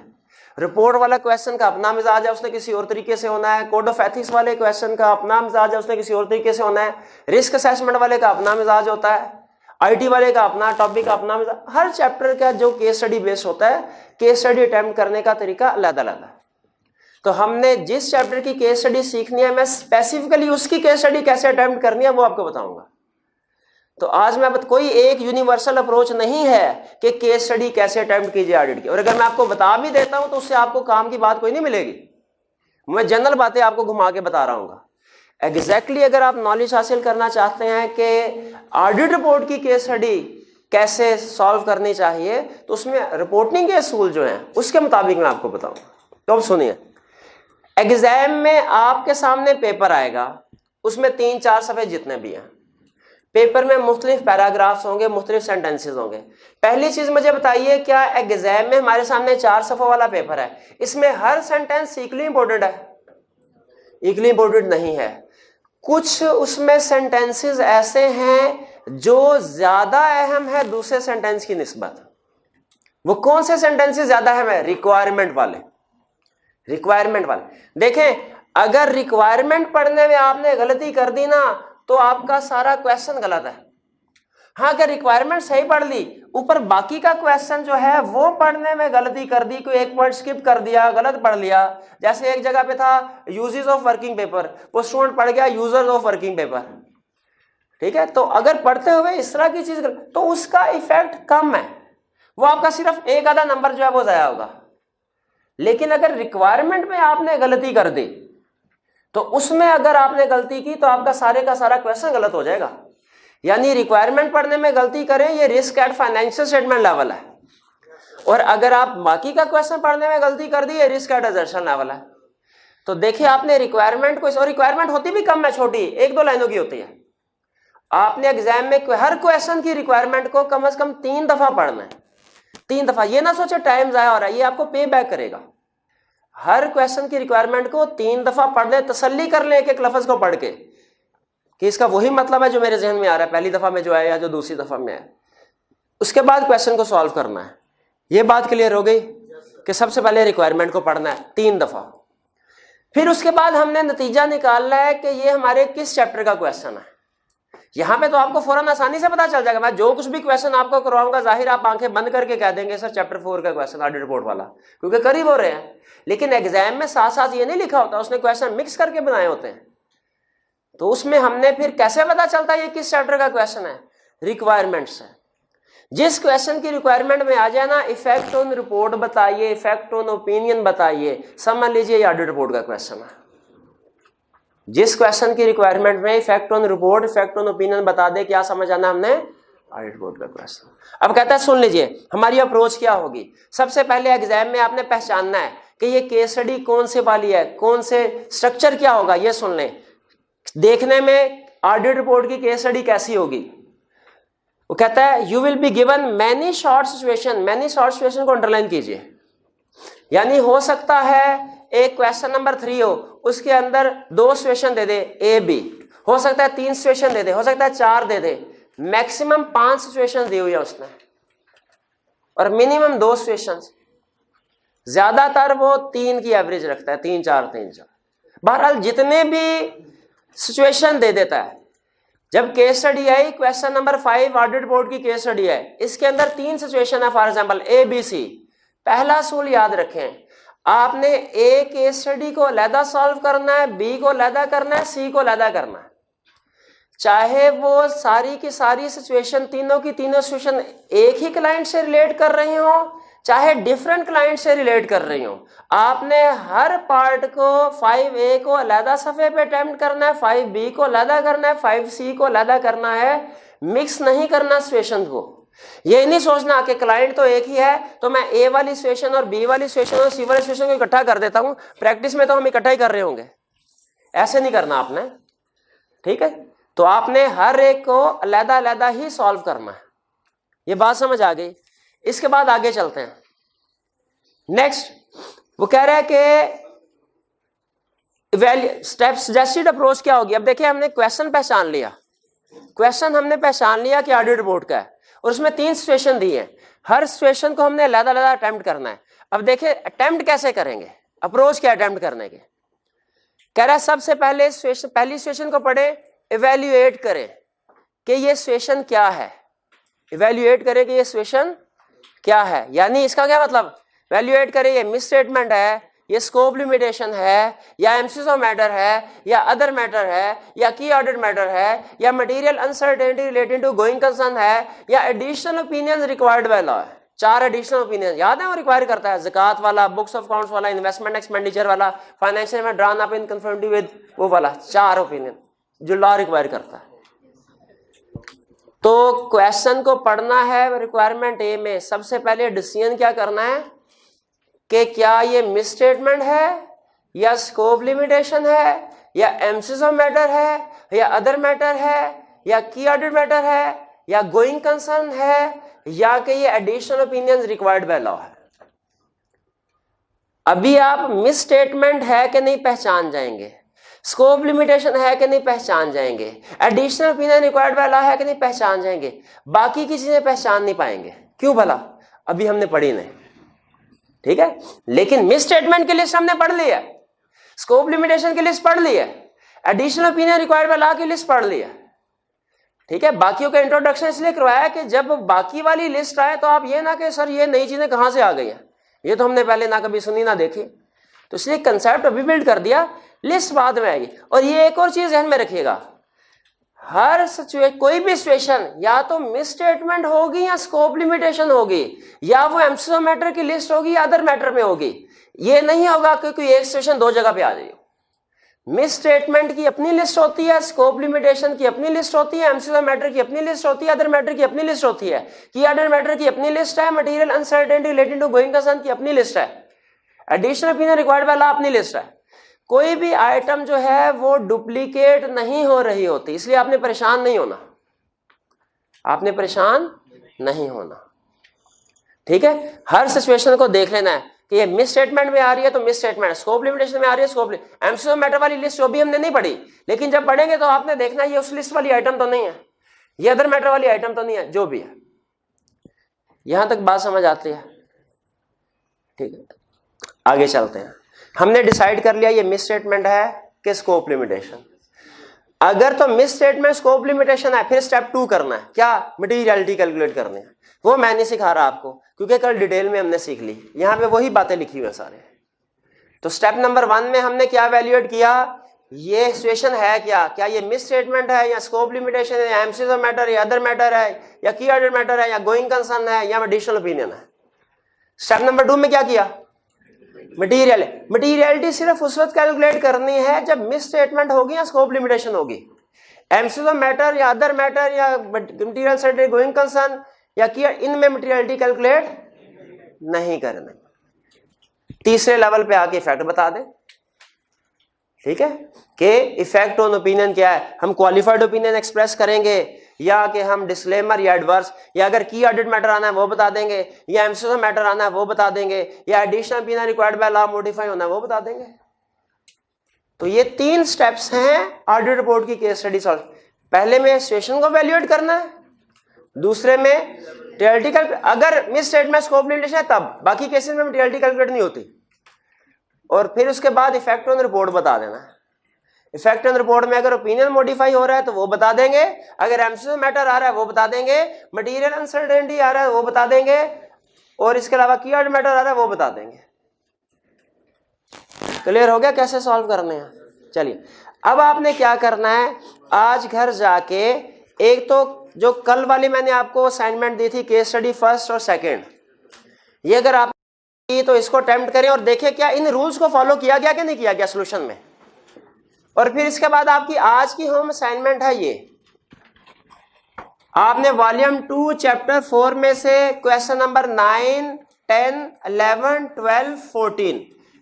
रिपोर्ट वाला क्वेश्चन का अपना मिजाज है, उसने किसी और तरीके से होना है। कोड ऑफ एथिक्स वाले क्वेश्चन का अपना मिजाज है, उसने किसी और तरीके से होना है। रिस्क असेसमेंट वाले का अपना मिजाज होता है, आईटी वाले का अपना टॉपिक का अपना मिजाज। हर चैप्टर का जो केस स्टडी बेस्ड होता है, केस स्टडी अटेम्प्ट करने का तरीका अलग अलग है। तो हमने जिस चैप्टर की केस स्टडी सीखनी है, मैं स्पेसिफिकली उसकी केस स्टडी कैसे अटेम्प्ट करनी है वो आपको बताऊंगा। तो आज मैं कोई एक यूनिवर्सल अप्रोच नहीं है कि केस स्टडी कैसे अटेम्प्ट कीजिए ऑडिट की, और अगर मैं आपको बता भी देता हूं तो उससे आपको काम की बात कोई नहीं मिलेगी। मैं जनरल बातें आपको घुमा के बता रहा हूँ। एग्जैक्टली अगर आप नॉलेज हासिल करना चाहते हैं कि ऑडिट रिपोर्ट की केस स्टडी कैसे सॉल्व करनी चाहिए, तो उसमें रिपोर्टिंग के असूल जो हैं उसके मुताबिक मैं आपको बताऊंगा। तो अब सुनिए, एग्जाम में आपके सामने पेपर आएगा, उसमें 3-4 सफ़े जितने भी हैं, पेपर में मुख्तलिफ पैराग्राफ्स होंगे, मुख्तलिफ सेंटेंसेस होंगे। पहली चीज मुझे बताइए, क्या एग्जाम में हमारे सामने 4 सफ़ों वाला पेपर है, इसमें हर सेंटेंस इक्वली इंपॉर्टेंट है? इक्वली इंपॉर्टेंट नहीं है। कुछ उसमें सेंटेंसेस ऐसे हैं जो ज्यादा अहम है दूसरे सेंटेंस की निस्बत। वो कौन से सेंटेंसेस ज्यादा अहम है? रिक्वायरमेंट वाले। रिक्वायरमेंट वाले देखें, अगर रिक्वायरमेंट पढ़ने में आपने गलती कर दी ना तो आपका सारा क्वेश्चन गलत है। हाँ, अगर रिक्वायरमेंट सही पढ़ ली, ऊपर बाकी का क्वेश्चन जो है वो पढ़ने में गलती कर दी, कोई एक पॉइंट स्किप कर दिया, गलत पढ़ लिया। जैसे एक जगह पे था यूजेस ऑफ वर्किंग पेपर, वो स्टूडेंट पढ़ गया यूजर्स ऑफ वर्किंग पेपर। ठीक है, तो अगर पढ़ते हुए इस तरह की चीज तो उसका इफेक्ट कम है, वो आपका सिर्फ एक आधा नंबर जो है वो जाया होगा। लेकिन अगर रिक्वायरमेंट में आपने गलती कर दी तो उसमें अगर आपने गलती की तो आपका सारे का सारा क्वेश्चन गलत हो जाएगा। यानी रिक्वायरमेंट पढ़ने में गलती करें, ये risk at financial statement level है, और अगर आप बाकी का क्वेश्चन पढ़ने में गलती कर दी, ये रिस्क एट असर्शन लेवल है। तो देखिए, आपने रिक्वायरमेंट को, और रिक्वायरमेंट होती भी कम है, छोटी 1-2 लाइनों की होती है। आपने एग्जाम में हर क्वेश्चन की रिक्वायरमेंट को कम से कम 3 दफा पढ़ना है। 3 दफा, ये ना सोचे टाइम जाया हो रहा है, ये आपको पे बैक करेगा। हर क्वेश्चन की रिक्वायरमेंट को 3 दफा पढ़ ले, तसल्ली कर ले एक लफ्ज को पढ़ के कि इसका वही मतलब है जो मेरे जहन में आ रहा है पहली दफा में जो है या जो दूसरी दफा में है। उसके बाद क्वेश्चन को सॉल्व करना है। ये बात क्लियर हो गई कि सबसे पहले रिक्वायरमेंट को पढ़ना है 3 दफा। फिर उसके बाद हमने नतीजा निकालना है कि ये हमारे किस चैप्टर का क्वेश्चन है। यहां पे तो आपको फौरन आसानी से पता चल जाएगा। मैं जो कुछ भी क्वेश्चन आपको करवाऊंगा, जाहिर आप आंखें बंद करके कह देंगे सर चैप्टर 4 का क्वेश्चन ऑडिट रिपोर्ट वाला, क्योंकि करीब हो रहे हैं। लेकिन एग्जाम में साथ साथ ये नहीं लिखा होता, उसने क्वेश्चन मिक्स करके बनाए होते हैं। तो उसमें हमने फिर कैसे पता चलता है ये किस चैप्टर का क्वेश्चन है? रिक्वायरमेंट्स है। जिस क्वेश्चन की रिक्वायरमेंट में आ जाए ना, इफेक्ट ऑन रिपोर्ट बताइए, इफेक्ट ऑन ओपिनियन बताइए, समझ लीजिए ये ऑडिट रिपोर्ट का क्वेश्चन है। जिस क्वेश्चन की रिक्वायरमेंट में effect on report, effect on opinion बता दे, क्या समझ आना हमने? ऑडिट रिपोर्ट का क्वेश्चन। अब कहता है सुन लीजिए हमारी अप्रोच क्या होगी। सबसे पहले एग्जाम में आपने पहचानना है कि ये केस स्टडी कौन से वाली है, कौन से स्ट्रक्चर क्या होगा, ये सुन लें। देखने में ऑडिट रिपोर्ट की केस स्टडी कैसी होगी? वो कहता है you will be given many short situation. Many short situation को अंडरलाइन कीजिए। यानी हो सकता है एक क्वेश्चन नंबर 3 हो, उसके अंदर 2 situation they they A B, हो सकता है 3 सिचुएशन दे दे, हो सकता है 4 दे दे, मैक्सिमम 5 सिचुएशन दी हुई है उसने, और मिनिमम 2 सिचुएशन। ज्यादातर वो 3 की एवरेज रखता है, 3-4। बहरहाल जितने भी सिचुएशन दे देता है। जब केस स्टडी आई, क्वेश्चन नंबर 5 ऑडिट रिपोर्ट की केस स्टडी है, इसके अंदर 3 सिचुएशन है, for example A B C. पहला असूल याद रखें, आपने ए केस स्टडी को अलहदा सॉल्व करना है, बी को अलहदा करना है, सी को अलहदा करना है। चाहे वो सारी की सारी सिचुएशन, तीनों की तीनों सिचुएशन एक ही क्लाइंट से रिलेट कर रही हो, चाहे डिफरेंट क्लाइंट से रिलेट कर रही हो, आपने हर पार्ट को 5A को अलहदा सफ़े पे अटेम्प्ट करना है, 5B को अलहदा करना है, 5C को अलहदा करना है। मिक्स नहीं करना सिचुएशन को। ये नहीं सोचना कि क्लाइंट तो एक ही है तो मैं ए वाली सिचुएशन और बी वाली सिचुएशन और सी वाली सिचुएशन को इकट्ठा कर देता हूं, प्रैक्टिस में तो हम इकट्ठा ही कर रहे होंगे। ऐसे नहीं करना आपने, ठीक है? तो आपने हर एक को अलहदा अलहदा ही सॉल्व करना है। ये बात समझ आ गई? इसके बाद आगे चलते हैं। नेक्स्ट वो कह रहा है कि स्टेप सजेस्टेड अप्रोच क्या होगी। अब देखिए, हमने क्वेश्चन पहचान लिया, क्वेश्चन हमने पहचान लिया कि ऑडिट रिपोर्ट का है, और उसमें 3 सिचुएशन दी है। हर सिचुएशन को हमने अलग अलग अटेम्प्ट करना है। अब देखिए अटेम्प्ट कैसे करेंगे, अप्रोच क्या अटेम्प्ट करने के। कह रहा है सबसे पहले पहली सिचुएशन को पढ़े, इवेल्युएट करें कि ये सिचुएशन क्या है। इवेल्युएट करें कि ये सिचुएशन क्या है, यानी इसका क्या मतलब? इवेल्युएट करें ये मिस स्टेटमेंट है ये स्कोप लिमिटेशन है या एम्फसिस ऑफ मैटर है या अदर मैटर है या की ऑर्डर्ड मैटर है या material uncertainty related to going concern है या additional opinions required by law है। 4 एडिशनल ओपिनियन याद है वो रिक्वायर करता है, ज़कात वाला, बुक्स ऑफ अकाउंट्स वाला, इन्वेस्टमेंट एक्सपेंडिचर वाला, फाइनेंशियल में drawn up in conformity with वो वाला 4 ओपिनियन जो लॉ रिक्वायर करता है। तो क्वेश्चन को पढ़ना है रिक्वायरमेंट ए में, सबसे पहले डिसीजन क्या करना है कि क्या ये मिस स्टेटमेंट है या स्कोप लिमिटेशन है या एम्फसिस ऑफ मैटर है या अदर मैटर है या की ऑर्डर्ड मैटर है या गोइंग कंसर्न है या कि ये additional opinions required by law है। अभी आप मिस स्टेटमेंट है कि नहीं पहचान जाएंगे, स्कोप लिमिटेशन है कि नहीं पहचान जाएंगे, additional opinion required by law है कि नहीं पहचान जाएंगे, बाकी की चीजें पहचान नहीं पाएंगे। क्यों भला? अभी हमने पढ़ी नहीं, ठीक है। लेकिन मिस स्टेटमेंट की लिस्ट हमने पढ़ ली है, स्कोप लिमिटेशन की लिस्ट पढ़ ली है, additional opinion required by law की लिस्ट पढ़ ली है, ठीक है। बाकियों का इंट्रोडक्शन इसलिए करवाया कि जब बाकी वाली लिस्ट आए तो आप ये ना कि सर ये नई चीजें कहां से आ गई हैं, ये तो हमने पहले ना कभी सुनी ना देखी, तो इसलिए कंसेप्ट अभी बिल्ड कर दिया, लिस्ट बाद में आएगी। और ये एक और चीज ध्यान में रखिएगा, हर सिचुएशन कोई भी सिचुएशन या तो मिस स्टेटमेंट होगी या स्कोप लिमिटेशन होगी या वो एम्फसिस ऑफ मैटर की लिस्ट होगी या अदर मैटर में होगी। ये नहीं होगा कि कोई एक सिचुएशन 2 जगह पे आ जाए। मिस स्टेटमेंट की अपनी लिस्ट होती है, स्कोप लिमिटेशन की अपनी लिस्ट होती है, एम्फसिस ऑफ मैटर की अपनी लिस्ट होती है, अदर मैटर की अपनी लिस्ट होती है, की ऑर्डर मैटर की अपनी लिस्ट है, material uncertainty related to going concern की अपनी लिस्ट है, additional opinion required by law अपनी लिस्ट है। कोई भी आइटम जो है वो डुप्लीकेट नहीं हो रही होती, इसलिए आपने परेशान नहीं होना, आपने परेशान नहीं होना, ठीक है। हर सिचुएशन को देख लेना है कि ये मिस स्टेटमेंट में आ रही है तो मिस स्टेटमेंट, स्कोप लिमिटेशन में आ रही है स्कोप, एम्फसिस ऑफ मैटर वाली लिस्ट जो भी हमने नहीं पढ़ी, लेकिन जब पढ़ेंगे तो आपने देखना ये उस लिस्ट वाली आइटम तो नहीं है, ये अदर मैटर वाली आइटम तो नहीं है, जो भी है। यहां तक बात समझ आती है, ठीक है। आगे चलते हैं। हमने डिसाइड कर लिया ये मिस स्टेटमेंट है कि स्कोप लिमिटेशन। अगर तो मिस स्टेटमेंट स्कोप लिमिटेशन है, फिर स्टेप 2 करना है, क्या? मटेरियलिटी कैलकुलेट करनी है। वो मैं नहीं सिखा रहा आपको क्योंकि कल डिटेल में हमने सीख ली, यहां पे वही बातें लिखी हुई है सारे। तो स्टेप नंबर 1 में हमने क्या वैल्यूएट किया, ये सिचुएशन है क्या ये मिस स्टेटमेंट है या स्कोप लिमिटेशन है या एम्फसिस ऑफ मैटर या अदर मैटर है या की ऑर्डर मैटर है या गोइंग कंसर्न है या एडिशनल ओपिनियन है। स्टेप नंबर 2 में क्या किया, मटीरियलिटी सिर्फ उस वक्त कैलकुलेट करनी है जब मिस स्टेटमेंट होगी या स्कोप लिमिटेशन होगी। एम्फसिस ऑफ मैटर या अदर मैटर या मटीरियल सर्टेनिटी गोइंग कंसर्न या किया, इनमें मटीरियलिटी कैलकुलेट नहीं करना। तीसरे लेवल पे आके इफेक्ट बता दे, ठीक है, कि इफेक्ट ऑन ओपिनियन क्या है। हम क्वालिफाइड ओपिनियन एक्सप्रेस करेंगे या कि हम डिस्क्लेमर या एडवर्स, या अगर की ऑडिट मैटर आना है वो बता देंगे, या एम्फसिस ऑफ मैटर आना है वो बता देंगे, या additional opinion required by law modify होना है वो बता देंगे। तो ये 3 स्टेप्स हैं ऑडिट रिपोर्ट की केस स्टडी सॉल्व। पहले में सिचुएशन को वैल्यूएट करना है, दूसरे में मटीरियलिटी कैलकुलेट, अगर मिस स्टेटमेंट स्कोप लिमिटेशन है तब, बाकी केसेस में मटीरियलिटी कैलकुलेट नहीं होती। और फिर उसके बाद इफेक्ट ऑन रिपोर्ट बता देना है। इफेक्ट ऑन रिपोर्ट में अगर ओपिनियन मॉडिफाई हो रहा है तो वो बता देंगे, अगर एम्फसिस मैटर आ रहा है वो बता देंगे, मटेरियल अनसर्टेनिटी आ रहा है वो बता देंगे, और इसके अलावा की ऑर्डर मैटर आ रहा है वो बता देंगे। क्लियर हो गया कैसे सॉल्व करने हैं? चलिए अब आपने क्या करना है, आज घर जाके एक तो जो कल वाली मैंने आपको असाइनमेंट दी थी केस स्टडी फर्स्ट और सेकंड, ये अगर आप तो इसको अटेम्प्ट करें और देखें क्या इन रूल्स को फॉलो किया गया कि नहीं किया गया सोल्यूशन में। और फिर इसके बाद आपकी आज की होम असाइनमेंट है, ये आपने वॉल्यूम 2 चैप्टर 4 में से क्वेश्चन नंबर 9, 10, 11, 12, 14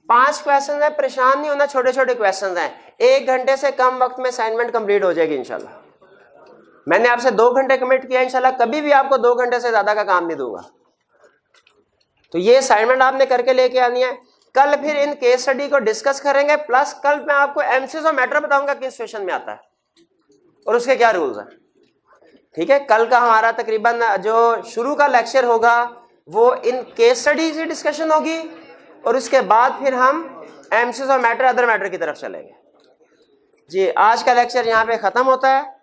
5 क्वेश्चन है। परेशान नहीं होना, छोटे छोटे क्वेश्चन हैं, 1 घंटे से कम वक्त में असाइनमेंट कंप्लीट हो जाएगी इंशाल्लाह। मैंने आपसे 2 घंटे कमिट किया, इंशाल्लाह कभी भी आपको 2 घंटे से ज्यादा का काम नहीं दूंगा। तो ये असाइनमेंट आपने करके लेके आनी है। कल फिर इन केस स्टडी को डिस्कस करेंगे, प्लस कल मैं आपको एम्फसिस ऑफ मैटर बताऊंगा किस सिचुएशन में आता है और उसके क्या रूल्स हैं, ठीक है। कल का हमारा तकरीबन जो शुरू का लेक्चर होगा वो इन केस स्टडी से डिस्कशन होगी, और उसके बाद फिर हम emphasis of matter other matter की तरफ चलेंगे। जी आज का लेक्चर यहाँ पे खत्म होता है।